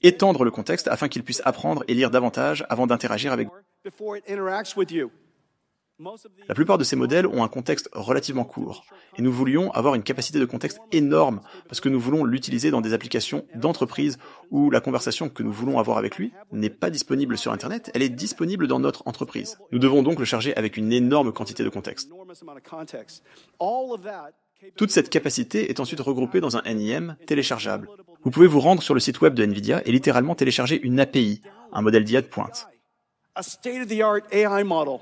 [SPEAKER 1] Étendre le contexte afin qu'il puisse apprendre et lire davantage avant d'interagir avec vous.
[SPEAKER 2] Before it interacts with you. Most of the
[SPEAKER 1] La plupart de ces modèles ont un contexte relativement court, et nous voulions avoir une capacité de contexte énorme parce que nous voulons l'utiliser dans des applications d'entreprise où la conversation que nous voulons avoir avec lui n'est pas disponible sur Internet, elle est disponible dans notre entreprise. Nous devons donc le charger avec une énorme quantité de contexte.
[SPEAKER 2] enormous amount of context. All of that
[SPEAKER 1] Toute cette capacité est ensuite regroupée dans un NIM téléchargeable. Vous pouvez vous rendre sur le site web de NVIDIA et littéralement télécharger une API, un modèle d'IA de pointe.
[SPEAKER 2] a state-of-the-art AI model.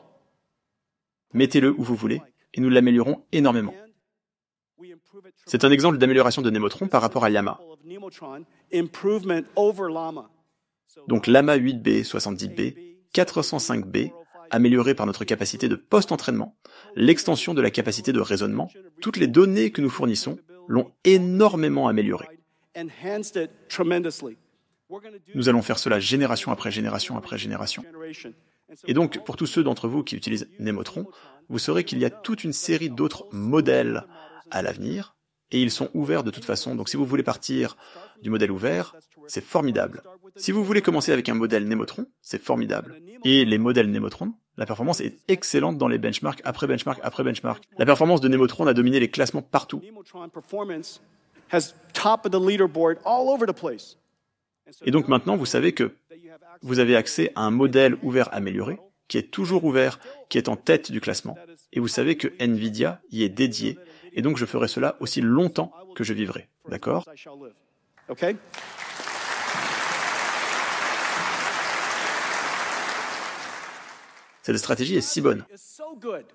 [SPEAKER 1] Mettez-le où vous voulez, et nous l'améliorons énormément.
[SPEAKER 2] We improve it
[SPEAKER 1] C'est un exemple d'amélioration de Nemotron par rapport à Llama.
[SPEAKER 2] of Nemotron, improvement over Llama.
[SPEAKER 1] Donc Llama 8B, 70B, 405B, amélioré par notre capacité de post-entraînement, l'extension de la capacité de raisonnement, toutes les données que nous fournissons l'ont énormément amélioré.
[SPEAKER 2] Enhanced it tremendously. We're going to do
[SPEAKER 1] Nous allons faire cela génération après génération après génération.
[SPEAKER 2] generation. And so
[SPEAKER 1] Et donc, pour tous ceux d'entre vous qui utilisent Nemotron, vous saurez qu'il y a toute une série d'autres modèles à l'avenir, et ils sont ouverts de toute façon. Donc si vous voulez partir du modèle ouvert, c'est formidable. Si vous voulez commencer avec un modèle Nemotron, c'est formidable. Et les modèles Nemotron, la performance est excellente dans les benchmarks après benchmark après benchmark. La performance de Nemotron a dominé les classements partout.
[SPEAKER 2] Nemotron performance has top of the leaderboard all over the place.
[SPEAKER 1] Et donc maintenant, vous savez que vous avez accès à un modèle ouvert amélioré, qui est toujours ouvert, qui est en tête du classement. Et vous savez que NVIDIA y est dédié, et donc je ferai cela aussi longtemps que je vivrai. D'accord ?
[SPEAKER 2] I shall live. Okay?
[SPEAKER 1] Cette stratégie est si bonne
[SPEAKER 2] It's so good.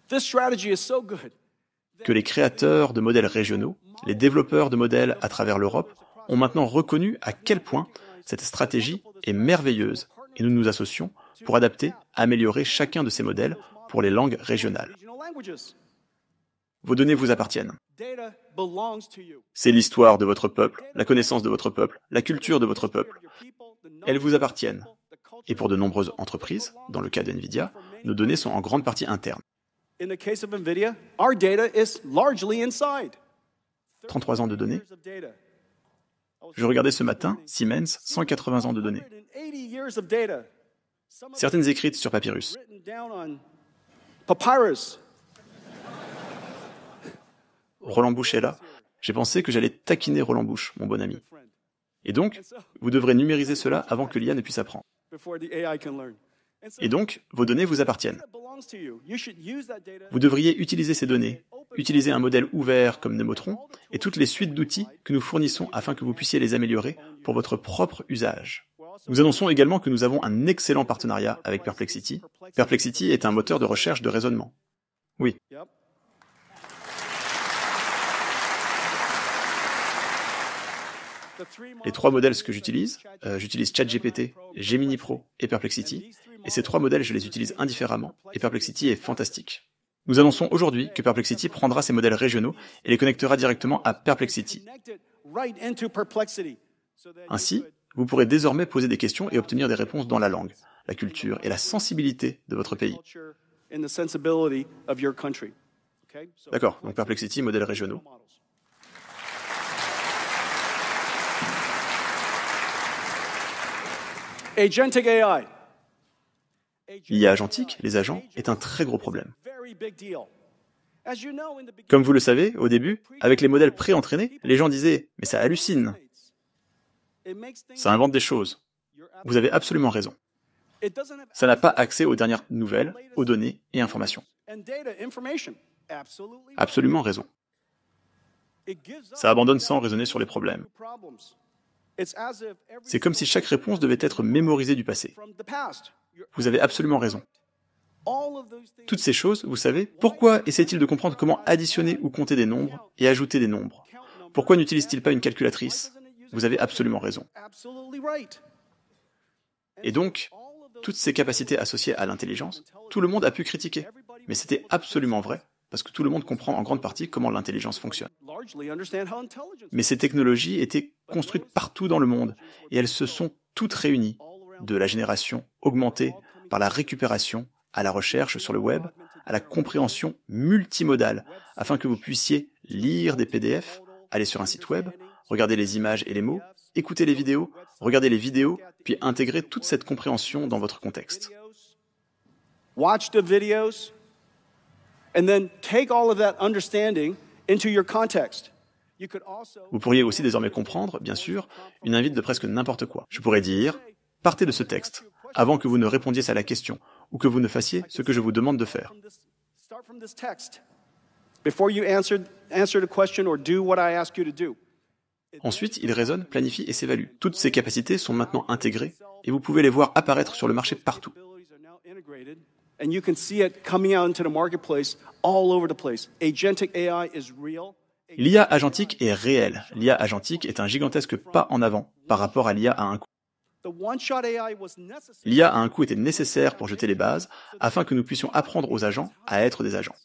[SPEAKER 2] This strategy is so good.
[SPEAKER 1] que les créateurs de modèles régionaux, les développeurs de modèles à travers l'Europe, ont maintenant reconnu à quel point cette stratégie est merveilleuse, et nous nous associons pour adapter, améliorer chacun de ces modèles pour les langues régionales.
[SPEAKER 2] Regional languages.
[SPEAKER 1] Vos données vous appartiennent.
[SPEAKER 2] Data belongs to you.
[SPEAKER 1] C'est l'histoire de votre peuple, la connaissance de votre peuple, la culture de votre peuple.
[SPEAKER 2] Your people, the knowledge
[SPEAKER 1] Elles vous appartiennent.
[SPEAKER 2] the culture.
[SPEAKER 1] Et pour de nombreuses entreprises, dans le cas d'NVIDIA, nos données sont en grande partie internes.
[SPEAKER 2] In the case of NVIDIA, our data is largely inside.
[SPEAKER 1] 33 ans de données.
[SPEAKER 2] Years of data.
[SPEAKER 1] Je regardais ce matin, Siemens, 180 ans de données.
[SPEAKER 2] 180 years of data. Some of
[SPEAKER 1] Certaines écrites sur papyrus.
[SPEAKER 2] it written down on papyrus.
[SPEAKER 1] Roland Bush est là. J'ai pensé que j'allais taquiner Roland Bush, mon bon ami. Et donc, vous devrez numériser cela avant que l'IA ne puisse apprendre.
[SPEAKER 2] Before the AI can learn. And so
[SPEAKER 1] Et donc, vos données vous appartiennent.
[SPEAKER 2] it belongs to you. You should use that data.
[SPEAKER 1] Vous devriez utiliser ces données, utiliser un modèle ouvert comme Nemotron et toutes les suites d'outils que nous fournissons afin que vous puissiez les améliorer pour votre propre usage. Nous annonçons également que nous avons un excellent partenariat avec Perplexity. Perplexity est un moteur de recherche de raisonnement. Oui,
[SPEAKER 2] Yep. The three
[SPEAKER 1] les trois modèles que j'utilise ChatGPT, Gemini Pro et Perplexity, et ces trois modèles je les utilise indifféremment, et Perplexity est fantastique. Nous annonçons aujourd'hui que Perplexity prendra ces modèles régionaux et les connectera directement à Perplexity.
[SPEAKER 2] connected right into Perplexity. So that you
[SPEAKER 1] Ainsi,
[SPEAKER 2] could
[SPEAKER 1] vous pourrez désormais poser des questions et obtenir des réponses dans la langue, la culture et la sensibilité de votre pays.
[SPEAKER 2] culture and the sensibility of your country. Okay? So
[SPEAKER 1] D'accord, donc Perplexity, modèles régionaux.
[SPEAKER 2] models. Agentic AI.
[SPEAKER 1] L'IA agentique, les agents, est un très gros problème.
[SPEAKER 2] Very big deal. As you know, in the beginning,
[SPEAKER 1] Comme vous le savez, au début, avec les modèles pré-entraînés, les gens disaient « mais ça hallucine,
[SPEAKER 2] it makes things
[SPEAKER 1] ça invente des choses ». Vous avez absolument raison.
[SPEAKER 2] it doesn't have
[SPEAKER 1] Ça n'a pas accès aux dernières nouvelles, aux données et informations.
[SPEAKER 2] and data information. Absolutely.
[SPEAKER 1] Absolument raison.
[SPEAKER 2] It gives us
[SPEAKER 1] Ça abandonne sans raisonner sur les problèmes.
[SPEAKER 2] problems.
[SPEAKER 1] C'est comme si chaque réponse devait être mémorisée du passé. Vous avez absolument raison. Toutes ces choses, vous savez, pourquoi essaie-t-il de comprendre comment additionner ou compter des nombres et ajouter des nombres? Pourquoi n'utilise-t-il pas une calculatrice? Vous avez absolument raison. Et donc, toutes ces capacités associées à l'intelligence, tout le monde a pu critiquer. Mais c'était absolument vrai, parce que tout le monde comprend en grande partie comment l'intelligence fonctionne. Mais ces technologies étaient construites partout dans le monde, et elles se sont toutes réunies, de la génération augmentée par la récupération, à la recherche sur le web, à la compréhension multimodale, afin que vous puissiez lire des PDF, aller sur un site web, regarder les images et les mots, écouter les vidéos, regarder les vidéos, puis intégrer toute cette compréhension dans votre contexte.
[SPEAKER 2] Watch the videos, and then take all of that understanding into your context.
[SPEAKER 1] Vous pourriez aussi désormais comprendre, bien sûr, une invite de presque n'importe quoi. Je pourrais dire, partez de ce texte, avant que vous ne répondiez à la question, ou que vous ne fassiez ce que je vous demande de faire. Ensuite, il raisonne, planifie et s'évalue. Toutes ces capacités sont maintenant intégrées, et vous pouvez les voir apparaître sur le marché partout.
[SPEAKER 2] And you can see it coming out into the marketplace all over the place. Agentic AI is real.
[SPEAKER 1] L'IA agentique est réelle. L'IA agentique est un gigantesque pas en avant par rapport à l'IA à un coût. L'IA à un coût était nécessaire pour jeter les bases afin que nous puissions apprendre aux agents à être des agents.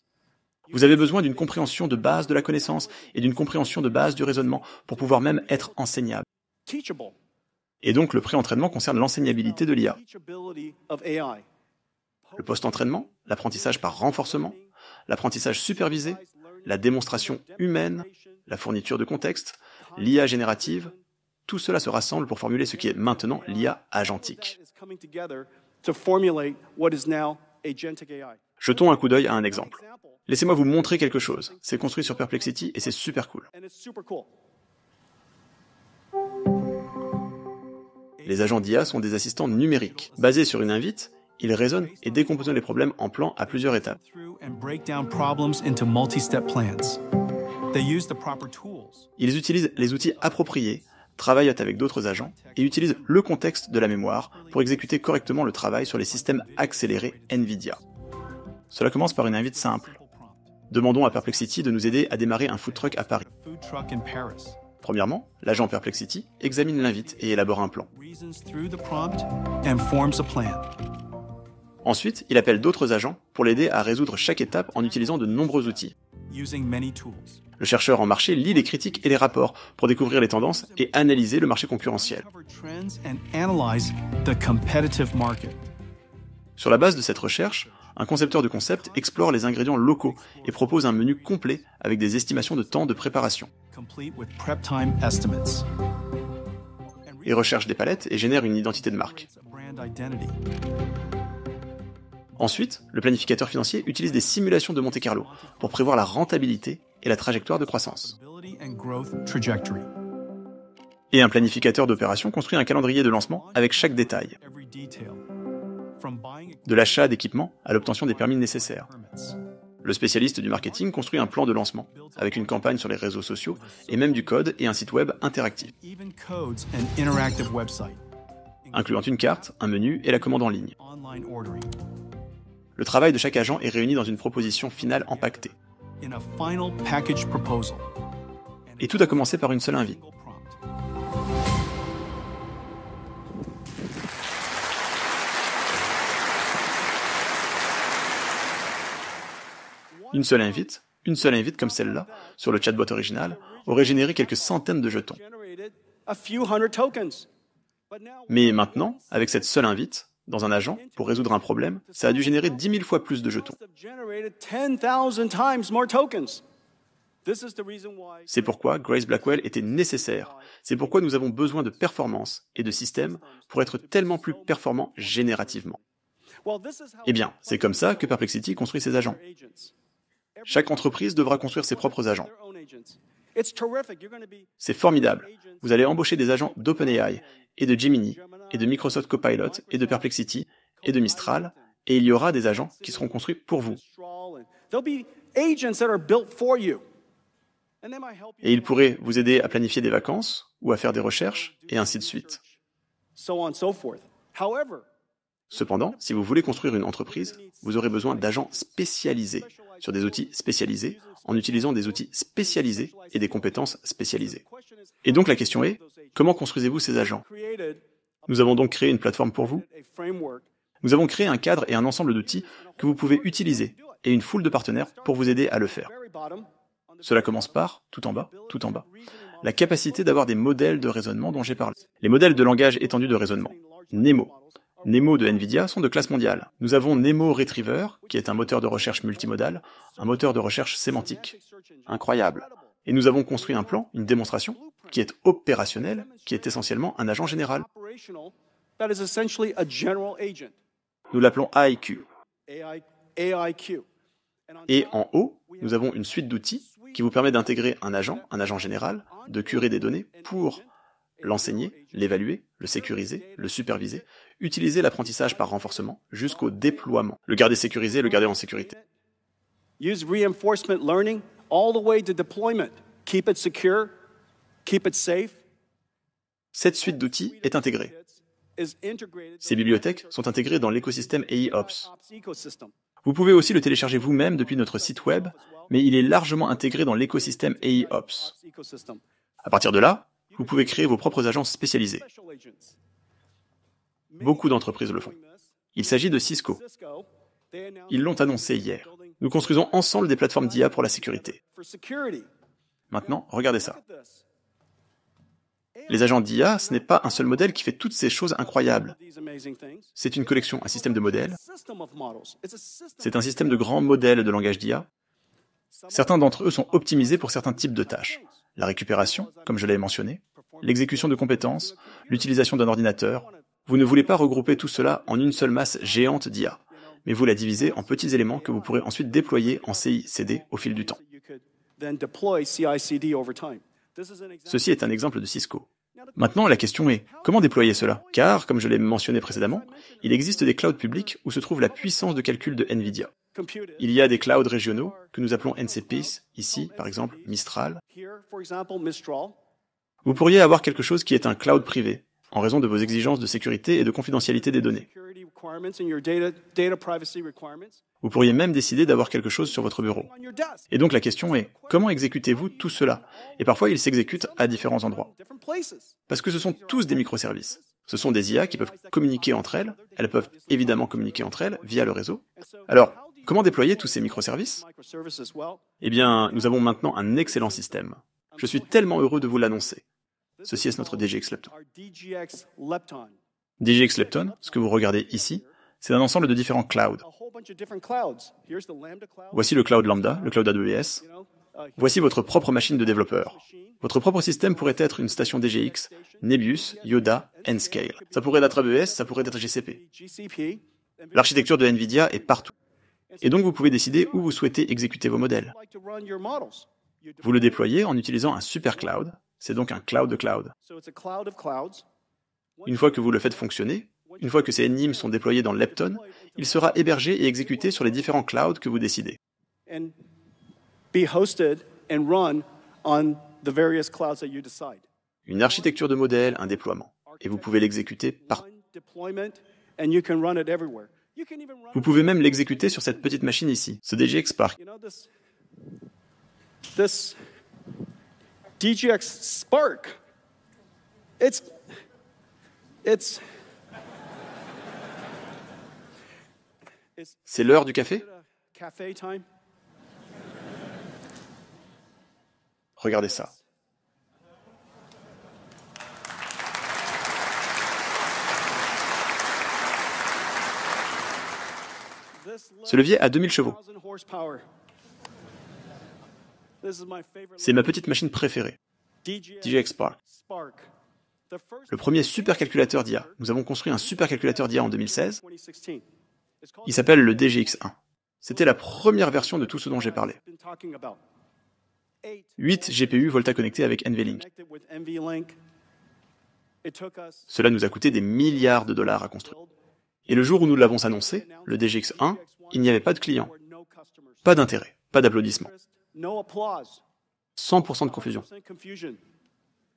[SPEAKER 1] Vous avez besoin d'une compréhension de base de la connaissance et d'une compréhension de base du raisonnement pour pouvoir même être enseignable. Et donc le pré-entraînement concerne l'enseignabilité de l'IA. Le post-entraînement, l'apprentissage par renforcement, l'apprentissage supervisé, la démonstration humaine, la fourniture de contexte, l'IA générative, tout cela se rassemble pour formuler ce qui est maintenant l'IA agentique. Jetons un coup d'œil à un exemple. Laissez-moi vous montrer quelque chose. C'est construit sur Perplexity et c'est super cool. Les agents d'IA sont des assistants numériques. Basés sur une invite, ils raisonnent et décomposent les problèmes en plans à plusieurs étapes. Ils utilisent les outils appropriés, travaillent avec d'autres agents et utilisent le contexte de la mémoire pour exécuter correctement le travail sur les systèmes accélérés NVIDIA. Cela commence par une invite simple. Demandons à Perplexity de nous aider à démarrer un food truck à Paris. Premièrement, l'agent Perplexity examine l'invite et élabore un plan. Ensuite, il appelle d'autres agents pour l'aider à résoudre chaque étape en utilisant de nombreux outils. Le chercheur en marché lit les critiques et les rapports pour découvrir les tendances et analyser le marché concurrentiel. Sur la base de cette recherche, un concepteur de concept explore les ingrédients locaux et propose un menu complet avec des estimations de temps de préparation. Il recherche des palettes et génère une identité de marque. Ensuite, le planificateur financier utilise des simulations de Monte-Carlo pour prévoir la rentabilité et la trajectoire de croissance. Et un planificateur d'opération construit un calendrier de lancement avec chaque détail, de l'achat d'équipements à l'obtention des permis nécessaires. Le spécialiste du marketing construit un plan de lancement avec une campagne sur les réseaux sociaux et même du code et un site web interactif, incluant une carte, un menu et la commande en ligne. Le travail de chaque agent est réuni dans une proposition finale empaquetée. Et tout a commencé par une seule invite. Une seule invite comme celle-là, sur le chatbot original, aurait généré quelques centaines de jetons. Mais maintenant, avec cette seule invite, dans un agent, pour résoudre un problème, ça a dû générer 10 000 fois plus de jetons. C'est pourquoi Grace Blackwell était nécessaire. C'est pourquoi nous avons besoin de performance et de systèmes pour être tellement plus performants générativement. Eh bien, c'est comme ça que Perplexity construit ses agents. Chaque entreprise devra construire ses propres agents. C'est formidable. Vous allez embaucher des agents d'OpenAI et de Gemini et de Microsoft Copilot et de Perplexity et de Mistral, et il y aura des agents qui seront construits pour vous. Et il pourrait vous aider à planifier des vacances ou à faire des recherches, et ainsi de suite. Cependant, si vous voulez construire une entreprise, vous aurez besoin d'agents spécialisés sur des outils spécialisés, en utilisant des outils spécialisés et des compétences spécialisées. Et donc la question est, comment construisez-vous ces agents? Nous avons donc créé une plateforme pour vous. Nous avons créé un cadre et un ensemble d'outils que vous pouvez utiliser, et une foule de partenaires pour vous aider à le faire. Cela commence par, tout en bas, la capacité d'avoir des modèles de raisonnement dont j'ai parlé. Les modèles de langage étendu de raisonnement, NeMo. NeMo de NVIDIA sont de classe mondiale. Nous avons NeMo Retriever, qui est un moteur de recherche multimodal, un moteur de recherche sémantique. Incroyable. Et nous avons construit un plan, une démonstration, qui est opérationnel, qui est essentiellement un agent général. Nous l'appelons AIQ. Et en haut, nous avons une suite d'outils qui vous permet d'intégrer un agent général, de curer des données pour l'enseigner, l'évaluer, le sécuriser, le superviser, utiliser l'apprentissage par renforcement jusqu'au déploiement, le garder sécurisé, le garder en sécurité.
[SPEAKER 2] Use reinforcement learning all the way to deployment. Keep it secure, keep it safe.
[SPEAKER 1] Cette suite d'outils est intégrée. Ces bibliothèques sont intégrées dans l'écosystème AIOps. Vous pouvez aussi le télécharger vous-même depuis notre site web, mais il est largement intégré dans l'écosystème AIOps. À partir de là, vous pouvez créer vos propres agences spécialisées. Beaucoup d'entreprises le font. Il s'agit de Cisco. Ils l'ont annoncé hier. Nous construisons ensemble des plateformes d'IA pour la sécurité. Maintenant, regardez ça. Les agents d'IA, ce n'est pas un seul modèle qui fait toutes ces choses incroyables. C'est une collection, un système de modèles. C'est un système de grands modèles de langage d'IA. Certains d'entre eux sont optimisés pour certains types de tâches. La récupération, comme je l'ai mentionné, l'exécution de compétences, l'utilisation d'un ordinateur. Vous ne voulez pas regrouper tout cela en une seule masse géante d'IA, mais vous la divisez en petits éléments que vous pourrez ensuite déployer en CI/CD au fil du temps. Ceci est un exemple de Cisco. Maintenant, la question est, comment déployer cela? Car, comme je l'ai mentionné précédemment, il existe des clouds publics où se trouve la puissance de calcul de NVIDIA. Il y a des clouds régionaux que nous appelons NCPs, ici, par exemple, Mistral. Vous pourriez avoir quelque chose qui est un cloud privé, en raison de vos exigences de sécurité et de confidentialité des données. Vous pourriez même décider d'avoir quelque chose sur votre bureau. Et donc la question est, comment exécutez-vous tout cela? Et parfois, il s'exécute à différents endroits. Parce que ce sont tous des microservices. Ce sont des IA qui peuvent communiquer entre elles. Elles peuvent évidemment communiquer entre elles via le réseau. Alors, comment déployer tous ces microservices? Eh bien, nous avons maintenant un excellent système. Je suis tellement heureux de vous l'annoncer. Ceci est notre DGX Lepton. DGX Lepton, ce que vous regardez ici, c'est un ensemble de différents clouds. Voici le cloud Lambda, le cloud AWS. Voici votre propre machine de développeur. Votre propre système pourrait être une station DGX, Nebius, Yoda, Nscale. Ça pourrait être AWS, ça pourrait être GCP. L'architecture de NVIDIA est partout. Et donc vous pouvez décider où vous souhaitez exécuter vos modèles. Vous le déployez en utilisant un super cloud. C'est donc un cloud de cloud. Une fois que vous le faites fonctionner, une fois que ces NIM sont déployés dans Lepton, il sera hébergé et exécuté sur les différents clouds que vous décidez. Une architecture de modèle, un déploiement. Et vous pouvez l'exécuter partout. Vous pouvez même l'exécuter sur cette petite machine ici, ce DGX Spark.
[SPEAKER 2] DGX Spark.
[SPEAKER 1] C'est l'heure du café? Regardez ça. Ce levier a 2000 chevaux. C'est ma petite machine préférée, DGX Spark. Le premier supercalculateur d'IA. Nous avons construit un supercalculateur d'IA en 2016. Il s'appelle le DGX1. C'était la première version de tout ce dont j'ai parlé. 8 GPU Volta connectés avec NVLink. Cela nous a coûté des milliards de dollars à construire. Et le jour où nous l'avons annoncé, le DGX1, il n'y avait pas de clients, pas d'intérêt, pas d'applaudissements. 100% de confusion.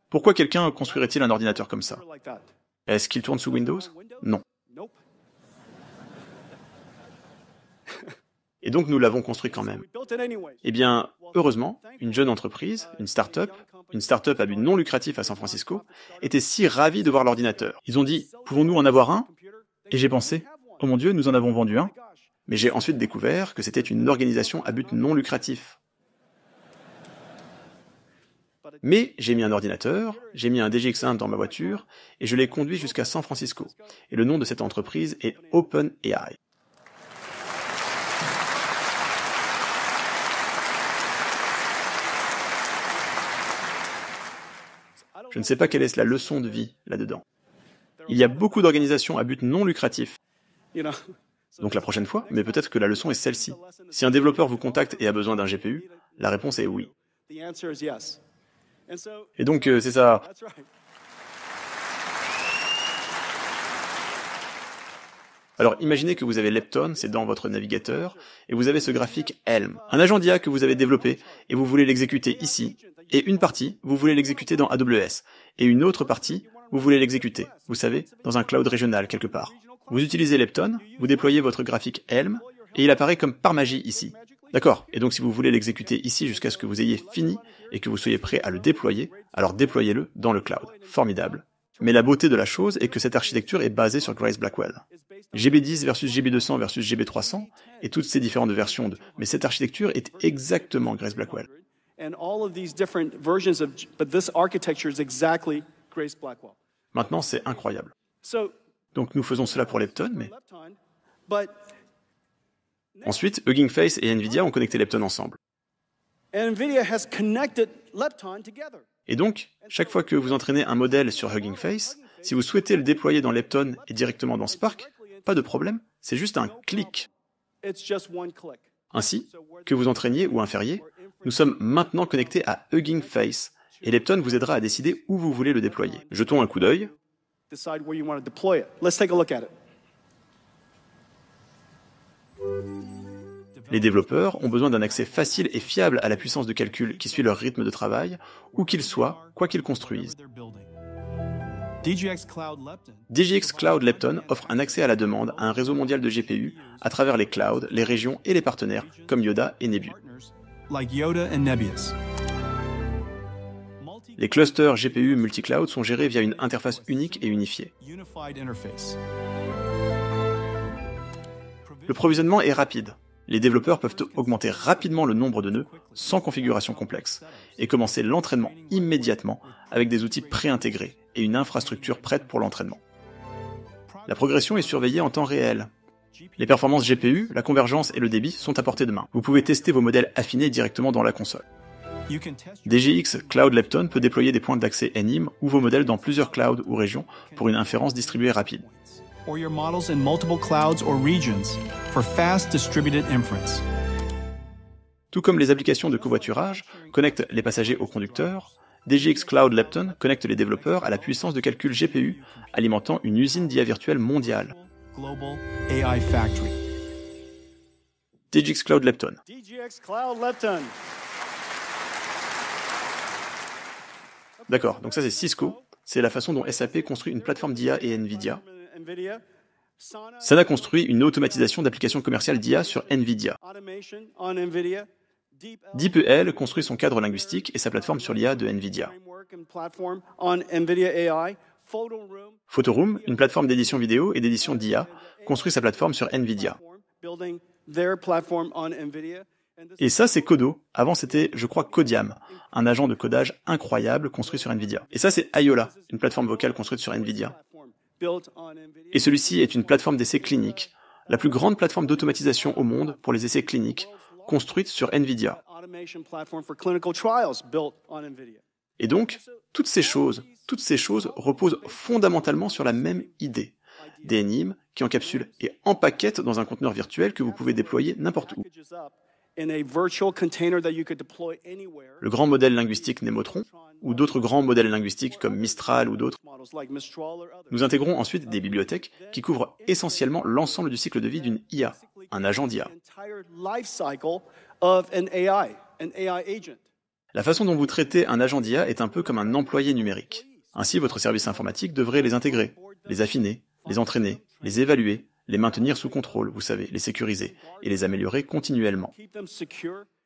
[SPEAKER 1] Pourquoi quelqu'un construirait-il un ordinateur comme ça? Est-ce qu'il tourne sous Windows? Non. Et donc nous l'avons construit quand même. Eh bien, heureusement, une jeune entreprise, une start-up à but non lucratif à San Francisco, était si ravie de voir l'ordinateur. Ils ont dit, pouvons-nous en avoir un? Et j'ai pensé, oh mon Dieu, nous en avons vendu un. Mais j'ai ensuite découvert que c'était une organisation à but non lucratif. Mais j'ai mis un ordinateur, j'ai mis un DGX1 dans ma voiture, et je l'ai conduit jusqu'à San Francisco. Et le nom de cette entreprise est OpenAI. Je ne sais pas quelle est la leçon de vie là-dedans. Il y a beaucoup d'organisations à but non lucratif. Donc la prochaine fois, mais peut-être que la leçon est celle-ci. Si un développeur vous contacte et a besoin d'un GPU, la réponse est oui. Et donc c'est ça. Alors imaginez que vous avez Lepton, c'est dans votre navigateur, et vous avez ce graphique Helm, un agent d'IA que vous avez développé, et vous voulez l'exécuter ici, et une partie, vous voulez l'exécuter dans AWS, et une autre partie, vous voulez l'exécuter, vous savez, dans un cloud régional quelque part. Vous utilisez Lepton, vous déployez votre graphique Helm, et il apparaît comme par magie ici. D'accord, et donc si vous voulez l'exécuter ici jusqu'à ce que vous ayez fini, et que vous soyez prêt à le déployer, alors déployez-le dans le cloud. Formidable. Mais la beauté de la chose est que cette architecture est basée sur Grace Blackwell. GB10 versus GB200 versus GB300, et toutes ces différentes versions de... Mais cette architecture est exactement Grace Blackwell. Maintenant, c'est incroyable. Donc nous faisons cela pour Lepton, mais... Ensuite, Hugging Face et NVIDIA ont connecté Lepton ensemble. Et donc, chaque fois que vous entraînez un modèle sur Hugging Face, si vous souhaitez le déployer dans Lepton et directement dans Spark, pas de problème, c'est juste un clic. Ainsi, que vous entraîniez ou infériez, nous sommes maintenant connectés à Hugging Face, et Lepton vous aidera à décider où vous voulez le déployer. Jetons un coup d'œil. Les développeurs ont besoin d'un accès facile et fiable à la puissance de calcul qui suit leur rythme de travail, où qu'ils soient, quoi qu'ils construisent. DGX Cloud Lepton offre un accès à la demande à un réseau mondial de GPU à travers les clouds, les régions et les partenaires comme Yoda et Nebius. Les clusters GPU multi-cloud sont gérés via une interface unique et unifiée. Le provisionnement est rapide. Les développeurs peuvent augmenter rapidement le nombre de nœuds sans configuration complexe et commencer l'entraînement immédiatement avec des outils préintégrés et une infrastructure prête pour l'entraînement. La progression est surveillée en temps réel. Les performances GPU, la convergence et le débit sont à portée de main. Vous pouvez tester vos modèles affinés directement dans la console. DGX Cloud Lepton peut déployer des points d'accès NIM ou vos modèles dans plusieurs clouds ou régions pour une inférence distribuée rapide.
[SPEAKER 4] Or your models in multiple clouds or regions for fast distributed inference.
[SPEAKER 1] Tout comme les applications de covoiturage connectent les passagers aux conducteurs, DGX Cloud Lepton connecte les développeurs à la puissance de calcul GPU, alimentant une usine d'IA virtuelle mondiale.
[SPEAKER 4] Global AI Factory.
[SPEAKER 1] DGX Cloud Lepton. D'accord, donc ça c'est Cisco, c'est la façon dont SAP construit une plateforme d'IA et NVIDIA. Sana construit une automatisation d'applications commerciales d'IA sur NVIDIA. DeepL construit son cadre linguistique et sa plateforme sur l'IA de NVIDIA. Photoroom, une plateforme d'édition vidéo et d'édition d'IA, construit sa plateforme sur NVIDIA. Et ça, c'est Codo. Avant, c'était, je crois, Codiam, un agent de codage incroyable construit sur NVIDIA. Et ça, c'est Iola, une plateforme vocale construite sur NVIDIA. Et celui-ci est une plateforme d'essais cliniques, la plus grande plateforme d'automatisation au monde pour les essais cliniques, construite sur NVIDIA. Et donc, toutes ces choses reposent fondamentalement sur la même idée. Des NIM qui encapsulent et empaquettent dans un conteneur virtuel que vous pouvez déployer n'importe où. Le grand modèle linguistique Nemotron, ou d'autres grands modèles linguistiques comme Mistral ou d'autres. Nous intégrons ensuite des bibliothèques qui couvrent essentiellement l'ensemble du cycle de vie d'une IA, un agent d'IA. La façon dont vous traitez un agent d'IA est un peu comme un employé numérique. Ainsi, votre service informatique devrait les intégrer, les affiner, les entraîner, les évaluer, les maintenir sous contrôle, vous savez, les sécuriser, et les améliorer continuellement.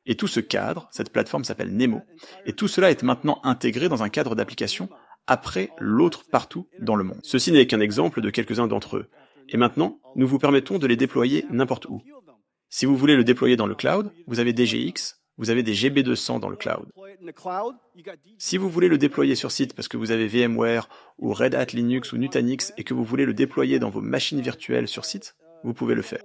[SPEAKER 1] Et tout ce cadre, cette plateforme s'appelle Nemo, et tout cela est maintenant intégré dans un cadre d'application après l'autre partout dans le monde. Ceci n'est qu'un exemple de quelques-uns d'entre eux. Et maintenant, nous vous permettons de les déployer n'importe où. Si vous voulez le déployer dans le cloud, vous avez DGX, vous avez des GB200 dans le cloud. Si vous voulez le déployer sur site parce que vous avez VMware ou Red Hat Linux ou Nutanix et que vous voulez le déployer dans vos machines virtuelles sur site, vous pouvez le faire.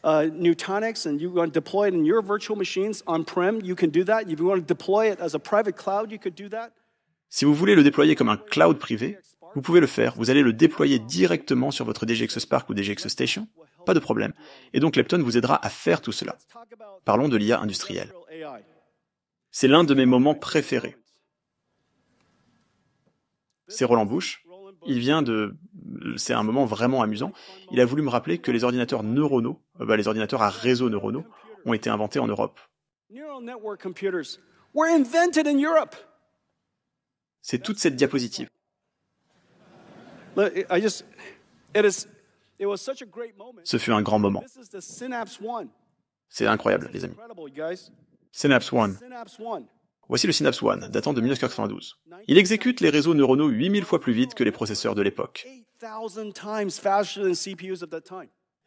[SPEAKER 2] Nutanix, and you want to deploy it in your virtual machines on-prem, you can do that. If you want to deploy it as a private cloud, you could do that.
[SPEAKER 1] Si vous voulez le déployer comme un cloud privé, vous pouvez le faire. Vous allez le déployer directement sur votre DGX Spark ou DGX Station, pas de problème. Et donc Lepton vous aidera à faire tout cela. Parlons de l'IA industrielle. C'est l'un de mes moments préférés. C'est Roland Busch. C'est un moment vraiment amusant. Il a voulu me rappeler que les ordinateurs neuronaux, les ordinateurs à réseaux neuronaux, ont été inventés en Europe. C'est toute cette diapositive. Ce fut un grand moment. C'est incroyable, les amis. Synapse One. Voici le Synapse One, datant de 1992. Il exécute les réseaux neuronaux 8000 fois plus vite que les processeurs de l'époque.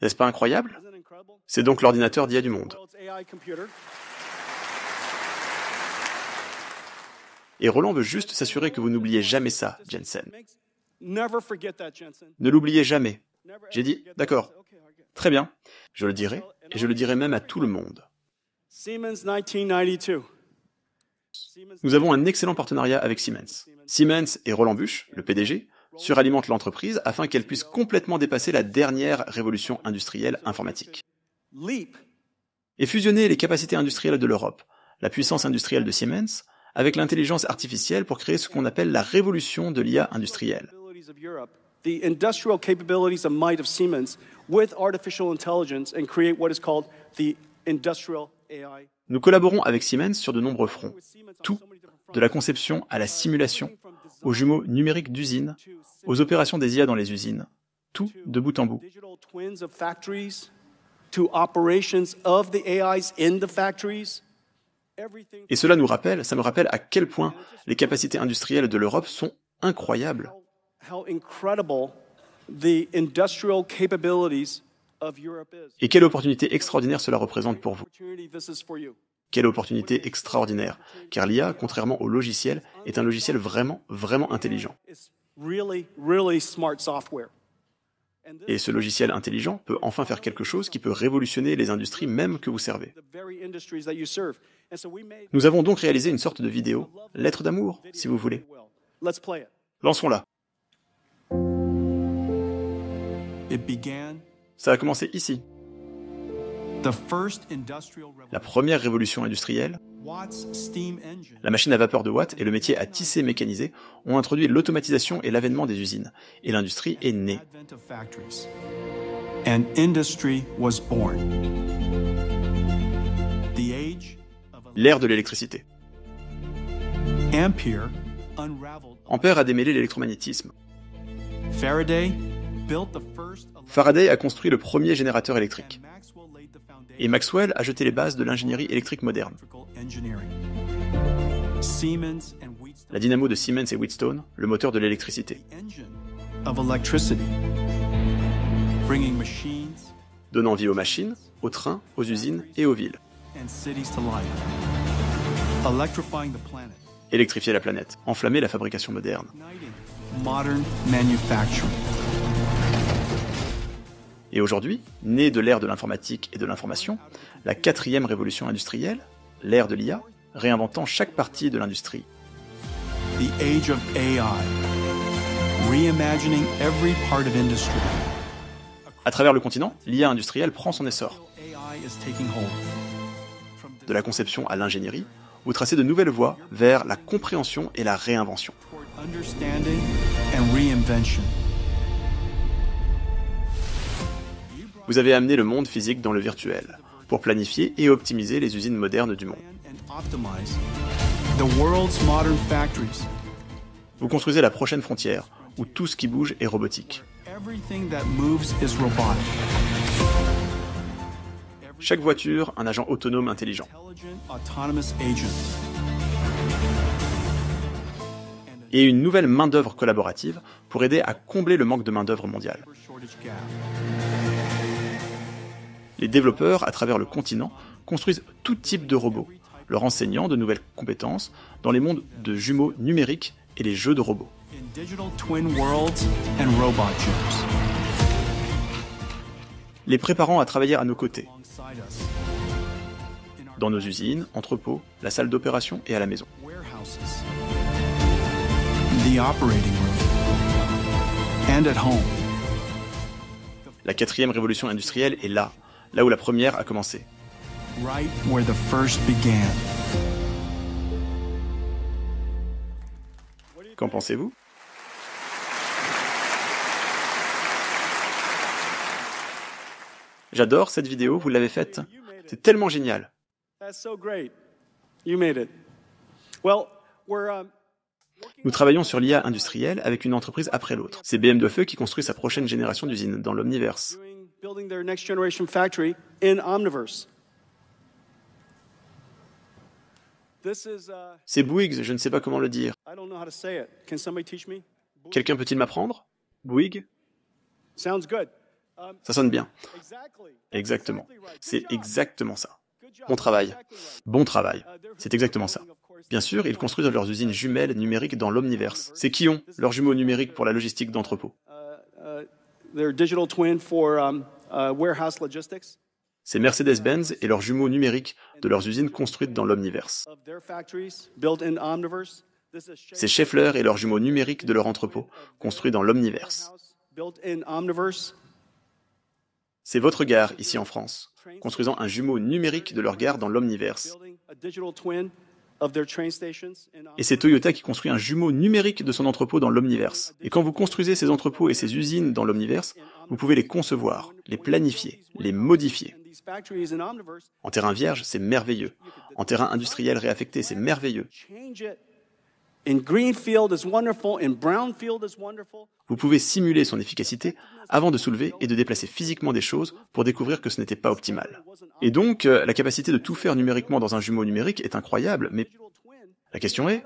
[SPEAKER 1] N'est-ce pas incroyable? C'est donc l'ordinateur d'IA du monde. Et Roland veut juste s'assurer que vous n'oubliez jamais ça, Jensen. Ne l'oubliez jamais. J'ai dit, d'accord, très bien, je le dirai, et je le dirai même à tout le monde. Nous avons un excellent partenariat avec Siemens. Siemens et Roland Busch, le PDG, suralimentent l'entreprise afin qu'elle puisse complètement dépasser la dernière révolution industrielle informatique. Et fusionner les capacités industrielles de l'Europe, la puissance industrielle de Siemens, avec l'intelligence artificielle pour créer ce qu'on appelle la révolution de l'IA industrielle.
[SPEAKER 2] The industrial capabilities and might of Siemens with artificial intelligence and create what is called the industrial AI.
[SPEAKER 1] Nous collaborons avec Siemens sur de nombreux fronts. Tout, de la conception à la simulation, aux jumeaux numériques d'usine, aux opérations des IA dans les usines. Tout de bout en bout. Et cela nous rappelle, ça me rappelle à quel point les capacités industrielles de l'Europe sont incroyables. Et quelle opportunité extraordinaire cela représente pour vous. Quelle opportunité extraordinaire, car l'IA, contrairement au logiciel, est un logiciel vraiment, vraiment intelligent. Et ce logiciel intelligent peut enfin faire quelque chose qui peut révolutionner les industries même que vous servez. Nous avons donc réalisé une sorte de vidéo, lettre d'amour, si vous voulez. Lançons-la. Ça a commencé ici. La première révolution industrielle, la machine à vapeur de Watt et le métier à tisser mécanisé ont introduit l'automatisation et l'avènement des usines, et l'industrie est née. L'ère de l'électricité. Ampère a démêlé l'électromagnétisme. Faraday a construit le premier générateur électrique. Et Maxwell a jeté les bases de l'ingénierie électrique moderne. La dynamo de Siemens et Wheatstone, le moteur de l'électricité. Donnant vie aux machines, aux trains, aux usines et aux villes. Électrifier la planète, enflammer la fabrication moderne. Et aujourd'hui, née de l'ère de l'informatique et de l'information, la quatrième révolution industrielle, l'ère de l'IA, réinventant chaque partie de l'industrie. The age of AI, reimagining every part of industry. À travers le continent, l'IA industrielle prend son essor. De la conception à l'ingénierie, vous tracez de nouvelles voies vers la compréhension et la réinvention. Vous avez amené le monde physique dans le virtuel, pour planifier et optimiser les usines modernes du monde.
[SPEAKER 4] and optimize the world's modern factories.
[SPEAKER 1] Vous construisez la prochaine frontière, où tout ce qui bouge est robotique.
[SPEAKER 4] Everything that moves is robotic.
[SPEAKER 1] Chaque voiture, un agent autonome intelligent.
[SPEAKER 4] Intelligent, autonomous agent.
[SPEAKER 1] Et une nouvelle main-d'œuvre collaborative pour aider à combler le manque de main-d'œuvre mondiale.
[SPEAKER 4] Shortage gap.
[SPEAKER 1] Les développeurs, à travers le continent, construisent tout type de robots, leur enseignant de nouvelles compétences dans les mondes de jumeaux numériques et les jeux de robots.
[SPEAKER 4] In digital twin worlds and robot gyms.
[SPEAKER 1] Les préparant à travailler à nos côtés,
[SPEAKER 4] Alongside us. In our
[SPEAKER 1] dans nos usines, entrepôts, la salle d'opération et à la maison.
[SPEAKER 4] warehouses. The operating room. And at home.
[SPEAKER 1] La quatrième révolution industrielle est là où la première a commencé.
[SPEAKER 4] Right where the first began.
[SPEAKER 1] Qu'en pensez-vous ? J'adore cette vidéo, vous l'avez faite. C'est tellement génial.
[SPEAKER 2] That's so great. You made it. Well, we're
[SPEAKER 1] Nous travaillons sur l'IA industrielle avec une entreprise après l'autre. C'est BMW qui construit sa prochaine génération d'usines dans l'Omniverse.
[SPEAKER 2] building their next generation factory in Omniverse. This is
[SPEAKER 1] C'est Bouygues, je ne sais pas comment le dire.
[SPEAKER 2] I don't know how to say it. Can somebody teach me?
[SPEAKER 1] Quelqu'un peut-il m'apprendre ? Bouygues ?
[SPEAKER 2] Sounds good.
[SPEAKER 1] Ça sonne bien.
[SPEAKER 2] Exactly.
[SPEAKER 1] Exactement.
[SPEAKER 2] Exactly right.
[SPEAKER 1] C'est
[SPEAKER 2] Good job.
[SPEAKER 1] exactement ça.
[SPEAKER 2] Good job.
[SPEAKER 1] Bon travail.
[SPEAKER 2] Exactly right.
[SPEAKER 1] Bon travail. C'est exactement ça. Bien sûr, ils construisent leurs usines jumelles numériques dans l'Omniverse. C'est qui ont leurs jumeaux numériques pour la logistique d'entrepôt.
[SPEAKER 2] Their digital twin for warehouse logistics
[SPEAKER 1] C'est Mercedes-Benz et leurs jumeaux numériques de leurs usines construites dans l'Omniverse.
[SPEAKER 2] of their factories built in Omniverse. This is
[SPEAKER 1] C'est Schaeffler et leurs jumeaux numériques de leur entrepôt construits dans l'Omniverse.
[SPEAKER 2] warehouse built in Omniverse.
[SPEAKER 1] C'est votre gare ici en France, construisant un jumeau numérique de leur gare dans l'Omniverse.
[SPEAKER 2] Building a digital twin of their train stations in
[SPEAKER 1] Et c'est Toyota qui construit un jumeau numérique de son entrepôt dans l'Omniverse. Et quand vous construisez ces entrepôts et ces usines dans l'Omniverse, vous pouvez les concevoir, les planifier, les modifier.
[SPEAKER 2] and these factories in Omniverse.
[SPEAKER 1] En terrain vierge, c'est merveilleux. En terrain industriel réaffecté, c'est merveilleux.
[SPEAKER 2] Change it. In greenfield is wonderful. In brownfield is wonderful.
[SPEAKER 1] Vous pouvez simuler son efficacité avant de soulever et de déplacer physiquement des choses pour découvrir que ce n'était pas optimal. Et donc, la capacité de tout faire numériquement dans un jumeau numérique est incroyable, mais
[SPEAKER 2] Digital twin.
[SPEAKER 1] la question est,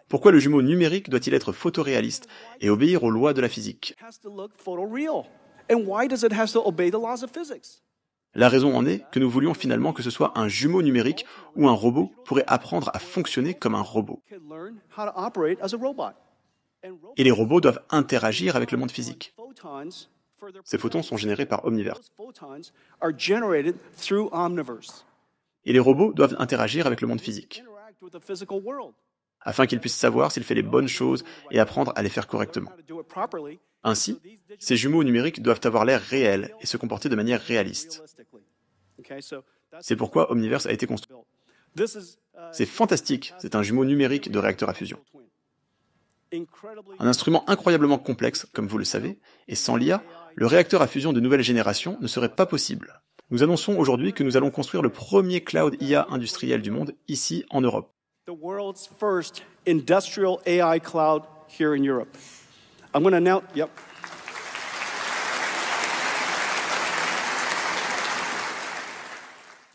[SPEAKER 1] pourquoi le jumeau numérique doit-il être photoréaliste et obéir aux lois de la physique ?
[SPEAKER 2] Has to look photoreal. And why does it have to obey the laws of physics?
[SPEAKER 1] La raison en est que nous voulions finalement que ce soit un jumeau numérique où un robot pourrait apprendre à fonctionner comme un robot.
[SPEAKER 2] Can learn how to operate as a robot. And
[SPEAKER 1] Et les robots doivent interagir avec le monde physique.
[SPEAKER 2] photons for their
[SPEAKER 1] Ces photons sont générés par Omniverse.
[SPEAKER 2] those photons are generated through Omniverse.
[SPEAKER 1] Et les robots doivent interagir avec le monde physique,
[SPEAKER 2] Interact with the physical world.
[SPEAKER 1] afin qu'ils puissent savoir s'il fait les bonnes choses et apprendre à les faire correctement.
[SPEAKER 2] How to do it properly.
[SPEAKER 1] Ainsi, ces jumeaux numériques doivent avoir l'air réel et se comporter de manière réaliste.
[SPEAKER 2] Realistically. Okay, so that's
[SPEAKER 1] C'est pourquoi Omniverse a été construit.
[SPEAKER 2] this is
[SPEAKER 1] C'est fantastique, c'est un jumeau numérique de réacteur à fusion.
[SPEAKER 2] twin. Incredibly
[SPEAKER 1] Un instrument incroyablement complexe, comme vous le savez, et sans l'IA, le réacteur à fusion de nouvelle génération ne serait pas possible. Nous annonçons aujourd'hui que nous allons construire le premier cloud IA industriel du monde, ici en Europe.
[SPEAKER 2] the world's first industrial AI cloud here in Europe. I'm going to announce, yep.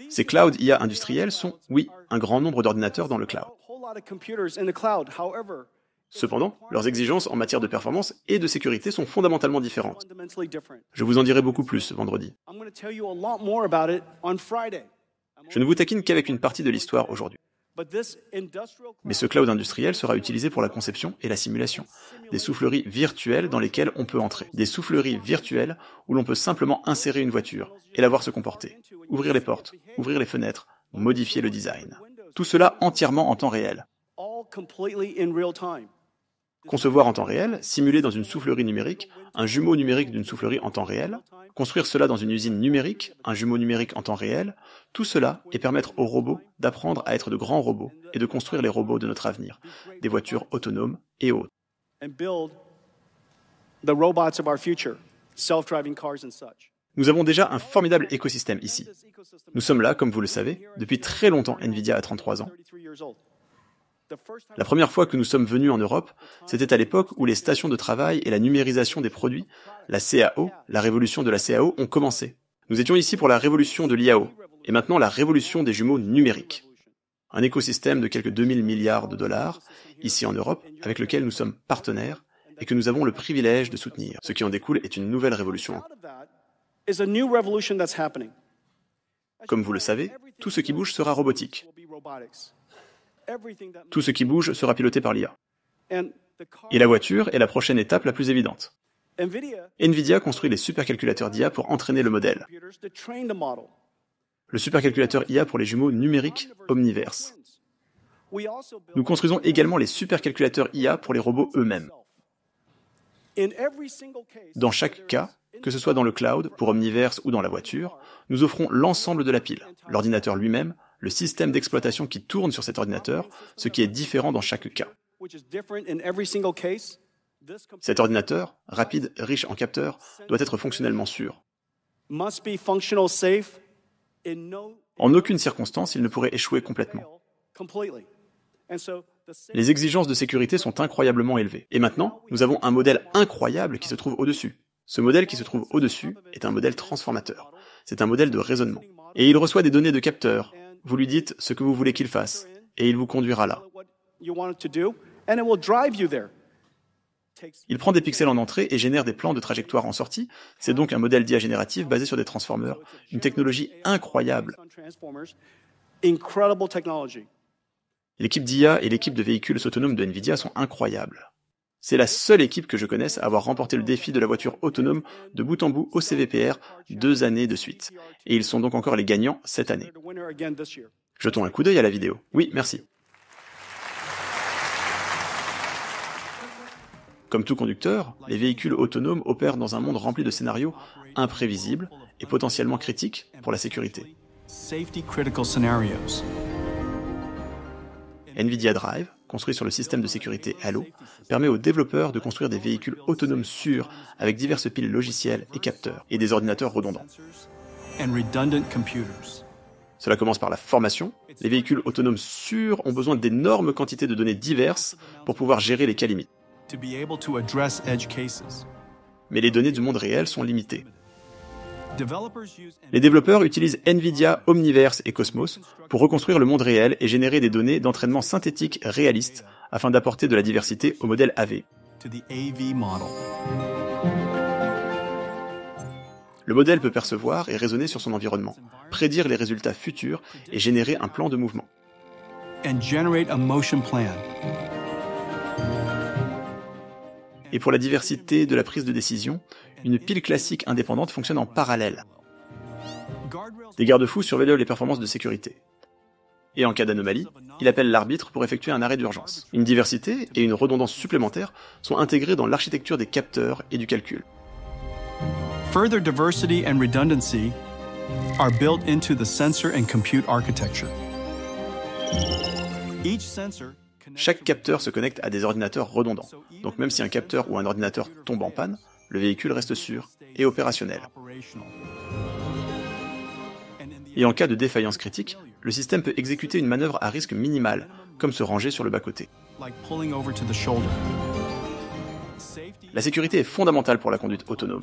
[SPEAKER 1] Ces clouds IA industriels sont, oui, un grand nombre d'ordinateurs dans le cloud.
[SPEAKER 2] A whole lot of computers in the cloud. However,
[SPEAKER 1] Cependant, leurs exigences en matière de performance et de sécurité sont fondamentalement différentes.
[SPEAKER 2] fundamentally different.
[SPEAKER 1] Je vous en dirai beaucoup plus vendredi.
[SPEAKER 2] I'm going to tell you a lot more about it on Friday.
[SPEAKER 1] Je ne vous taquine qu'avec une partie de l'histoire aujourd'hui.
[SPEAKER 2] But this industrial
[SPEAKER 1] Mais ce cloud industriel sera utilisé pour la conception et la simulation. Des souffleries virtuelles dans lesquelles on peut entrer. Des souffleries virtuelles où l'on peut simplement insérer une voiture et la voir se comporter. Ouvrir les portes, ouvrir les fenêtres, modifier le design. Tout cela entièrement en temps réel.
[SPEAKER 2] all completely in real time.
[SPEAKER 1] Concevoir en temps réel, simuler dans une soufflerie numérique, un jumeau numérique d'une soufflerie en temps réel, construire cela dans une usine numérique, un jumeau numérique en temps réel, tout cela et permettre aux robots d'apprendre à être de grands robots et de construire les robots de notre avenir, des voitures autonomes et autres.
[SPEAKER 2] And build the robots of our future, self-driving cars and such.
[SPEAKER 1] Nous avons déjà un formidable écosystème ici. Nous sommes là, comme vous le savez, depuis très longtemps. Nvidia a 33 ans. La première fois que nous sommes venus en Europe, c'était à l'époque où les stations de travail et la numérisation des produits, la CAO, la révolution de la CAO, ont commencé. Nous étions ici pour la révolution de l'IAO, et maintenant la révolution des jumeaux numériques. Un écosystème de quelques 2000 milliards de dollars, ici en Europe, avec lequel nous sommes partenaires, et que nous avons le privilège de soutenir. Ce qui en découle est une nouvelle révolution. Comme vous le savez, tout ce qui bouge sera robotique. Tout ce qui bouge sera piloté par l'IA. Et la voiture est la prochaine étape la plus évidente. Nvidia construit les supercalculateurs d'IA pour entraîner le modèle. Le supercalculateur IA pour les jumeaux numériques Omniverse. Nous construisons également les supercalculateurs IA pour les robots eux-mêmes. Dans chaque cas, que ce soit dans le cloud, pour Omniverse ou dans la voiture, nous offrons l'ensemble de la pile, l'ordinateur lui-même, le système d'exploitation qui tourne sur cet ordinateur, ce qui est différent dans chaque cas. Cet ordinateur, rapide, riche en capteurs, doit être fonctionnellement sûr. En aucune circonstance, il ne pourrait échouer complètement. Les exigences de sécurité sont incroyablement élevées. Et maintenant, nous avons un modèle incroyable qui se trouve au-dessus. Ce modèle qui se trouve au-dessus est un modèle transformateur. C'est un modèle de raisonnement. Et il reçoit des données de capteurs. Vous lui dites ce que vous voulez qu'il fasse, et il vous conduira là. Il prend des pixels en entrée et génère des plans de trajectoire en sortie. C'est donc un modèle d'IA générative basé sur des transformers. Une technologie incroyable. L'équipe d'IA et l'équipe de véhicules autonomes de Nvidia sont incroyables. C'est la seule équipe que je connaisse à avoir remporté le défi de la voiture autonome de bout en bout au CVPR 2 années de suite. Et ils sont donc encore les gagnants cette année. Jetons un coup d'œil à la vidéo. Oui, merci. Comme tout conducteur, les véhicules autonomes opèrent dans un monde rempli de scénarios imprévisibles et potentiellement critiques pour la sécurité. Nvidia Drive, construit sur le système de sécurité Halo, permet aux développeurs de construire des véhicules autonomes sûrs avec diverses piles logicielles et capteurs et des ordinateurs redondants. Cela commence par la formation. Les véhicules autonomes sûrs ont besoin d'énormes quantités de données diverses pour pouvoir gérer les cas limites. Mais les données du monde réel sont limitées. Les développeurs utilisent Nvidia Omniverse et Cosmos pour reconstruire le monde réel et générer des données d'entraînement synthétique réalistes afin d'apporter de la diversité au modèle AV. Le modèle peut percevoir et raisonner sur son environnement, prédire les résultats futurs et générer un plan de mouvement. Et pour la diversité de la prise de décision, une pile classique indépendante fonctionne en parallèle. Des garde-fous surveillent les performances de sécurité. Et en cas d'anomalie, il appelle l'arbitre pour effectuer un arrêt d'urgence. Une diversité et une redondance supplémentaires sont intégrées dans l'architecture des capteurs et du calcul.
[SPEAKER 4] Further diversity and redundancy are built into the sensor and compute architecture. Each sensor
[SPEAKER 1] Chaque capteur se connecte à des ordinateurs redondants. Donc même si un capteur ou un ordinateur tombe en panne, le véhicule reste sûr et opérationnel. Et en cas de défaillance critique, le système peut exécuter une manœuvre à risque minimal, comme se ranger sur le bas-côté. La sécurité est fondamentale pour la conduite autonome.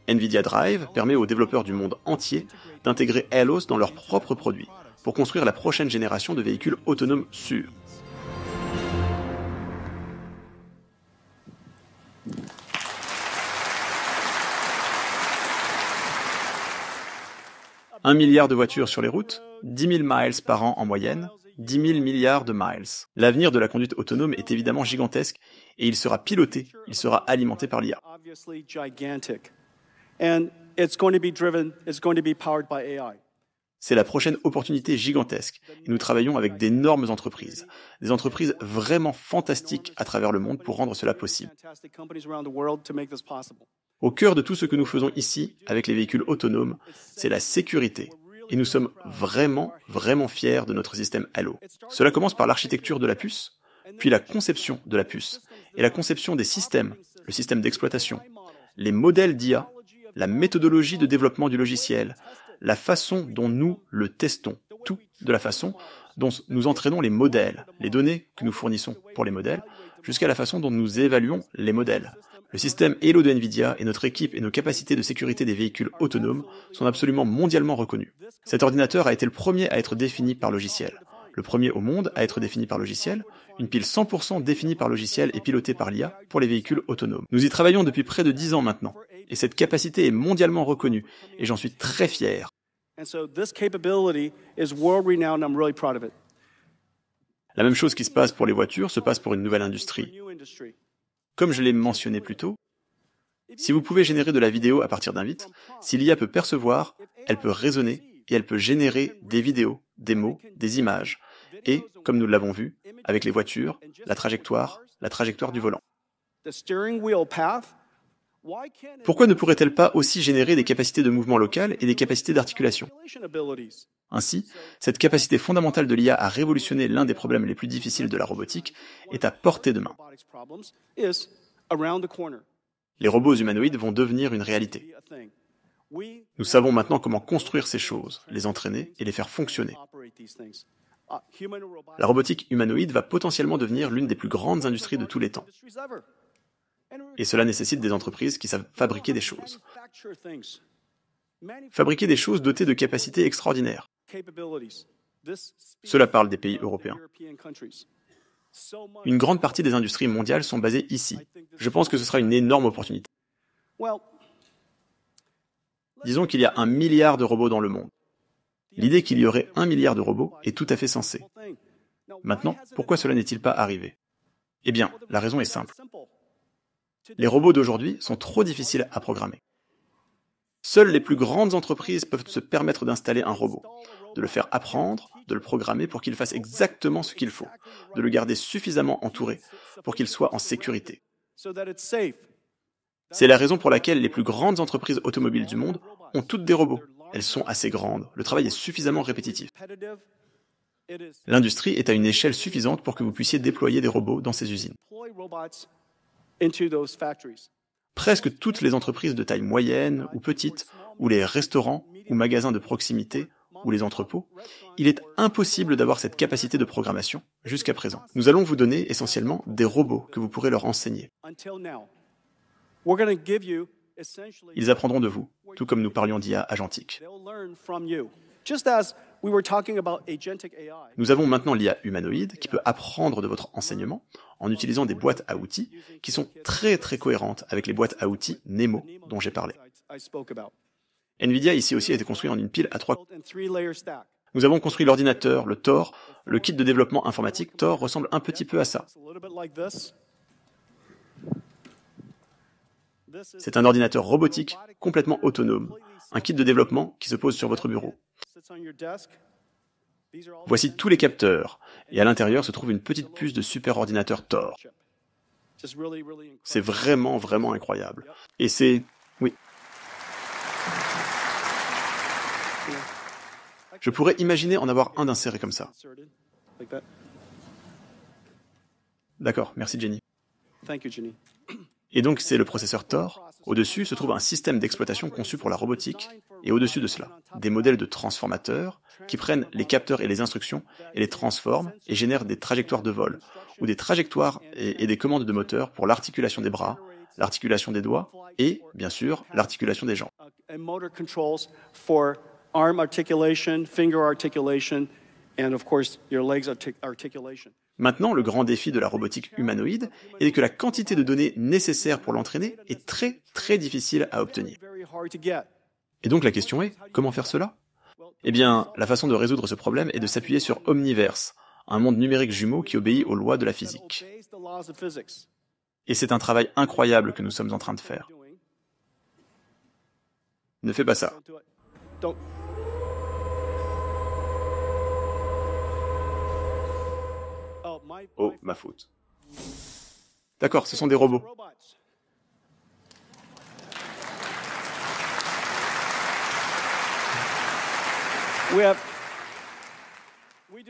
[SPEAKER 1] Nvidia Drive permet aux développeurs du monde entier d'intégrer Halos dans leurs propres produits, pour construire la prochaine génération de véhicules autonomes sûrs. Un milliard de voitures sur les routes, 10 000 miles par an en moyenne, 10 000 milliards de miles. L'avenir de la conduite autonome est évidemment gigantesque et il sera piloté, il sera alimenté par l'IA. C'est la prochaine opportunité gigantesque et nous travaillons avec d'énormes entreprises, des entreprises vraiment fantastiques à travers le monde pour rendre cela possible. Au cœur de tout ce que nous faisons ici avec les véhicules autonomes, c'est la sécurité. Et nous sommes vraiment fiers de notre système Halo. Cela commence par l'architecture de la puce, puis la conception de la puce, et la conception des systèmes, le système d'exploitation, les modèles d'IA, la méthodologie de développement du logiciel, la façon dont nous le testons, tout de la façon dont nous entraînons les modèles, les données que nous fournissons pour les modèles, jusqu'à la façon dont nous évaluons les modèles. Le système Halo de NVIDIA et notre équipe et nos capacités de sécurité des véhicules autonomes sont absolument mondialement reconnus. Cet ordinateur a été le premier à être défini par logiciel. Le premier au monde à être défini par logiciel, une pile 100% définie par logiciel et pilotée par l'IA pour les véhicules autonomes. Nous y travaillons depuis près de 10 ans maintenant, et cette capacité est mondialement reconnue, et j'en suis très fier. La même chose qui se passe pour les voitures se passe pour une nouvelle industrie. Comme je l'ai mentionné plus tôt, si vous pouvez générer de la vidéo à partir d'un bit, si l'IA peut percevoir, elle peut raisonner et elle peut générer des vidéos, des mots, des images. Et, comme nous l'avons vu, avec les voitures, la trajectoire du volant. Pourquoi ne pourrait-elle pas aussi générer des capacités de mouvement local et des capacités d'articulation? Ainsi, cette capacité fondamentale de l'IA à révolutionner l'un des problèmes les plus difficiles de la robotique est à portée de main. Les robots humanoïdes vont devenir une réalité. Nous savons maintenant comment construire ces choses, les entraîner et les faire fonctionner. La robotique humanoïde va potentiellement devenir l'une des plus grandes industries de tous les temps. Et cela nécessite des entreprises qui savent fabriquer des choses. Fabriquer des choses dotées de capacités extraordinaires. Cela parle des pays européens. Une grande partie des industries mondiales sont basées ici. Je pense que ce sera une énorme opportunité. Disons qu'il y a 1 milliard de robots dans le monde. L'idée qu'il y aurait 1 milliard de robots est tout à fait sensée. Maintenant, pourquoi cela n'est-il pas arrivé? Eh bien, la raison est simple. Les robots d'aujourd'hui sont trop difficiles à programmer. Seules les plus grandes entreprises peuvent se permettre d'installer un robot, de le faire apprendre, de le programmer pour qu'il fasse exactement ce qu'il faut, de le garder suffisamment entouré pour qu'il soit en sécurité. C'est la raison pour laquelle les plus grandes entreprises automobiles du monde ont toutes des robots. Elles sont assez grandes, le travail est suffisamment répétitif. L'industrie est à une échelle suffisante pour que vous puissiez déployer des robots dans ces usines. Presque toutes les entreprises de taille moyenne ou petite, ou les restaurants ou magasins de proximité, ou les entrepôts, il est impossible d'avoir cette capacité de programmation jusqu'à présent. Nous allons vous donner essentiellement des robots que vous pourrez leur enseigner. Ils apprendront de vous, tout comme nous parlions d'IA agentique. Nous avons maintenant l'IA humanoïde qui peut apprendre de votre enseignement en utilisant des boîtes à outils qui sont très cohérentes avec les boîtes à outils Nemo dont j'ai parlé. NVIDIA ici aussi a été construit en une pile à 3. Nous avons construit l'ordinateur, le Thor, le kit de développement informatique Thor ressemble un petit peu à ça. C'est un ordinateur robotique complètement autonome, un kit de développement qui se pose sur votre bureau. Voici tous les capteurs, et à l'intérieur se trouve une petite puce de superordinateur Thor. C'est vraiment incroyable. Et c'est... oui. Je pourrais imaginer en avoir un d'inséré comme ça. D'accord, merci Jenny. Et donc c'est le processeur Thor. Au-dessus se trouve un système d'exploitation conçu pour la robotique, et au-dessus de cela, des modèles de transformateurs qui prennent les capteurs et les instructions et les transforment et génèrent des trajectoires de vol, ou des trajectoires et des commandes de moteur pour l'articulation des bras, l'articulation des doigts et, bien sûr, l'articulation des jambes. Maintenant, le grand défi de la robotique humanoïde est que la quantité de données nécessaires pour l'entraîner est très difficile à obtenir. Et donc la question est, comment faire cela? Eh bien, la façon de résoudre ce problème est de s'appuyer sur Omniverse, un monde numérique jumeau qui obéit aux lois de la physique. Et c'est un travail incroyable que nous sommes en train de faire. Ne fais pas ça. Oh, ma faute. D'accord, ce sont des robots.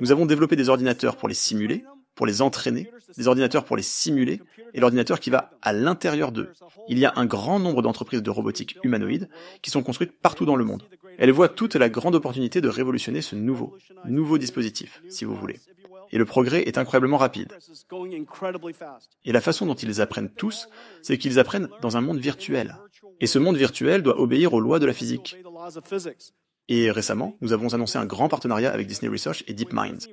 [SPEAKER 1] Nous avons développé des ordinateurs pour les simuler, pour les entraîner, des ordinateurs pour les simuler, et l'ordinateur qui va à l'intérieur d'eux. Il y a un grand nombre d'entreprises de robotique humanoïde qui sont construites partout dans le monde. Elles voient toute la grande opportunité de révolutionner ce nouveau dispositif, si vous voulez. Et le progrès est incroyablement rapide. Et la façon dont ils apprennent tous, c'est qu'ils apprennent dans un monde virtuel. Et ce monde virtuel doit obéir aux lois de la physique. Et récemment, nous avons annoncé un grand partenariat avec Disney Research et DeepMind.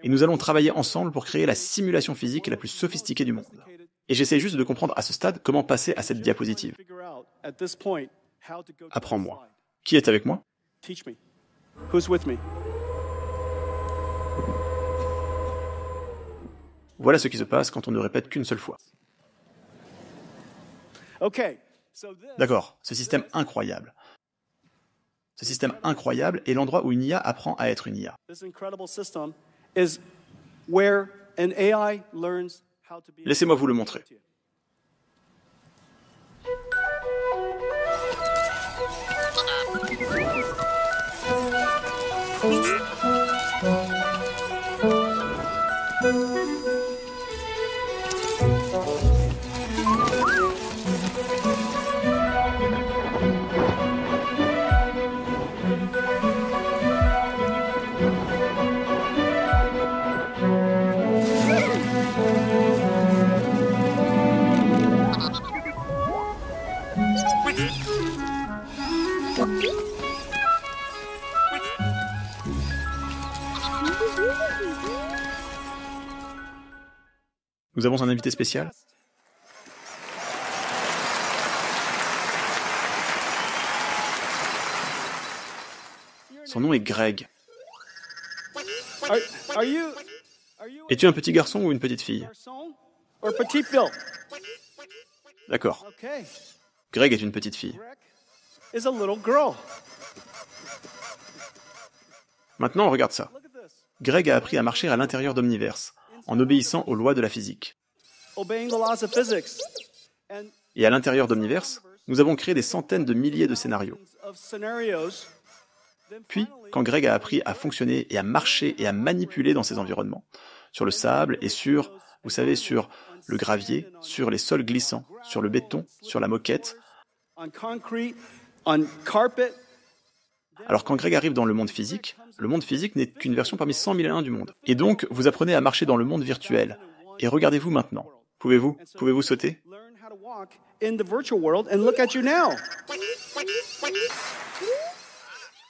[SPEAKER 1] Et nous allons travailler ensemble pour créer la simulation physique la plus sophistiquée du monde. Et j'essaie juste de comprendre à ce stade comment passer à cette diapositive. Apprends-moi. Qui est avec moi? Voilà ce qui se passe quand on ne répète qu'une seule fois. D'accord, ce système incroyable. Ce système incroyable est l'endroit où une IA apprend à être une IA. Laissez-moi vous le montrer. Nous avons un invité spécial. Son nom est Greg. Es-tu un petit garçon ou une petite fille? D'accord. Greg est une petite fille. Maintenant, regarde ça. Greg a appris à marcher à l'intérieur d'Omniverse, en obéissant aux lois de la physique. Et à l'intérieur d'Omniverse, nous avons créé des centaines de milliers de scénarios. Puis, quand Greg a appris à fonctionner et à marcher et à manipuler dans ces environnements, sur le sable et sur, vous savez, sur le gravier, sur les sols glissants, sur le béton, sur la moquette. Alors quand Greg arrive dans le monde physique n'est qu'une version parmi 100 001 du monde. Et donc, vous apprenez à marcher dans le monde virtuel. Et regardez-vous maintenant. Pouvez-vous sauter?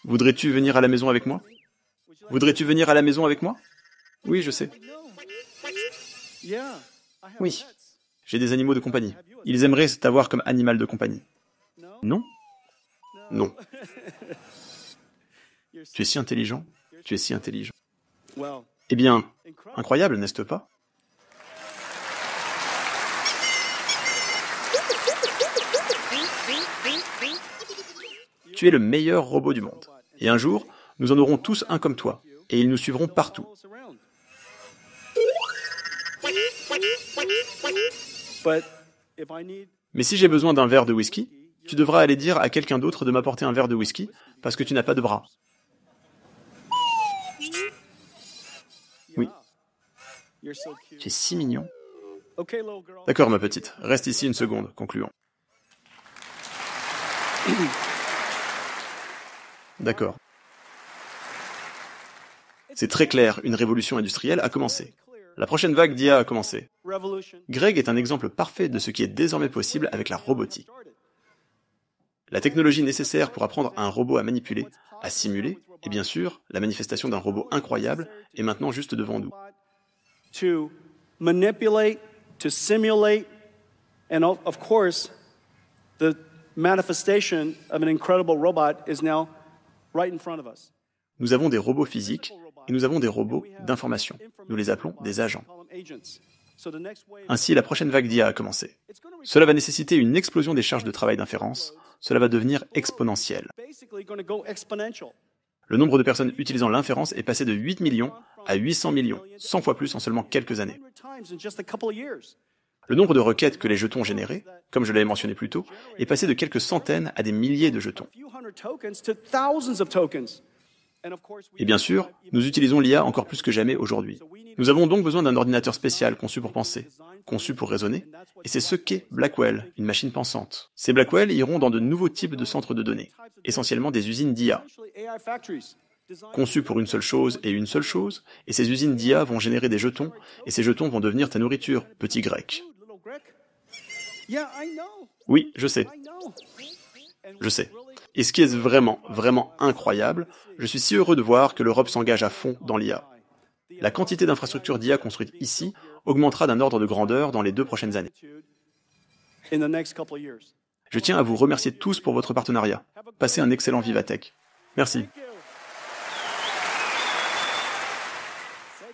[SPEAKER 1] Voudrais-tu venir à la maison avec moi? Voudrais-tu venir à la maison avec moi? Oui, je sais. Oui. J'ai des animaux de compagnie. Ils aimeraient t'avoir comme animal de compagnie. Non? Non. Tu es si intelligent. Tu es si intelligent. Eh bien, incroyable, n'est-ce pas? Tu es le meilleur robot du monde. Et un jour, nous en aurons tous un comme toi. Et ils nous suivront partout. Mais si j'ai besoin d'un verre de whisky, tu devras aller dire à quelqu'un d'autre de m'apporter un verre de whisky parce que tu n'as pas de bras. Oui. Tu es si mignon. D'accord, ma petite. Reste ici une seconde. Concluons. D'accord. C'est très clair, une révolution industrielle a commencé. La prochaine vague d'IA a commencé. Greg est un exemple parfait de ce qui est désormais possible avec la robotique. La technologie nécessaire pour apprendre à un robot à manipuler, à simuler, et bien sûr, la manifestation d'un robot incroyable est maintenant juste devant nous.
[SPEAKER 2] To manipulate, to simulate, and of course, the manifestation of an incredible robot is now right in front of us.
[SPEAKER 1] Nous avons des robots physiques et nous avons des robots d'information. Nous les appelons des agents. Ainsi, la prochaine vague d'IA a commencé. Cela va nécessiter une explosion des charges de travail d'inférence. Cela va devenir exponentiel. Le nombre de personnes utilisant l'inférence est passé de 8 millions à 800 millions, 100 fois plus en seulement quelques années. Le nombre de requêtes que les jetons généraient, comme je l'avais mentionné plus tôt, est passé de quelques centaines à des milliers de jetons. Et bien sûr, nous utilisons l'IA encore plus que jamais aujourd'hui. Nous avons donc besoin d'un ordinateur spécial conçu pour penser, conçu pour raisonner, et c'est ce qu'est Blackwell, une machine pensante. Ces Blackwell iront dans de nouveaux types de centres de données, essentiellement des usines d'IA, conçues pour une seule chose, et ces usines d'IA vont générer des jetons, et ces jetons vont devenir ta nourriture, petit grec. Oui, je sais. Je sais. Et ce qui est vraiment, vraiment incroyable, je suis si heureux de voir que l'Europe s'engage à fond dans l'IA. La quantité d'infrastructures d'IA construites ici augmentera d'un ordre de grandeur dans les 2 prochaines années. Je tiens à vous remercier tous pour votre partenariat. Passez un excellent Vivatech. Merci.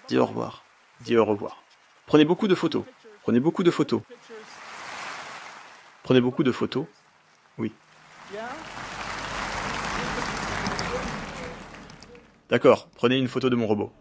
[SPEAKER 1] Dis au revoir. Dis au revoir. Prenez beaucoup de photos. Prenez beaucoup de photos. Prenez beaucoup de photos. Oui. D'accord, prenez une photo de mon robot.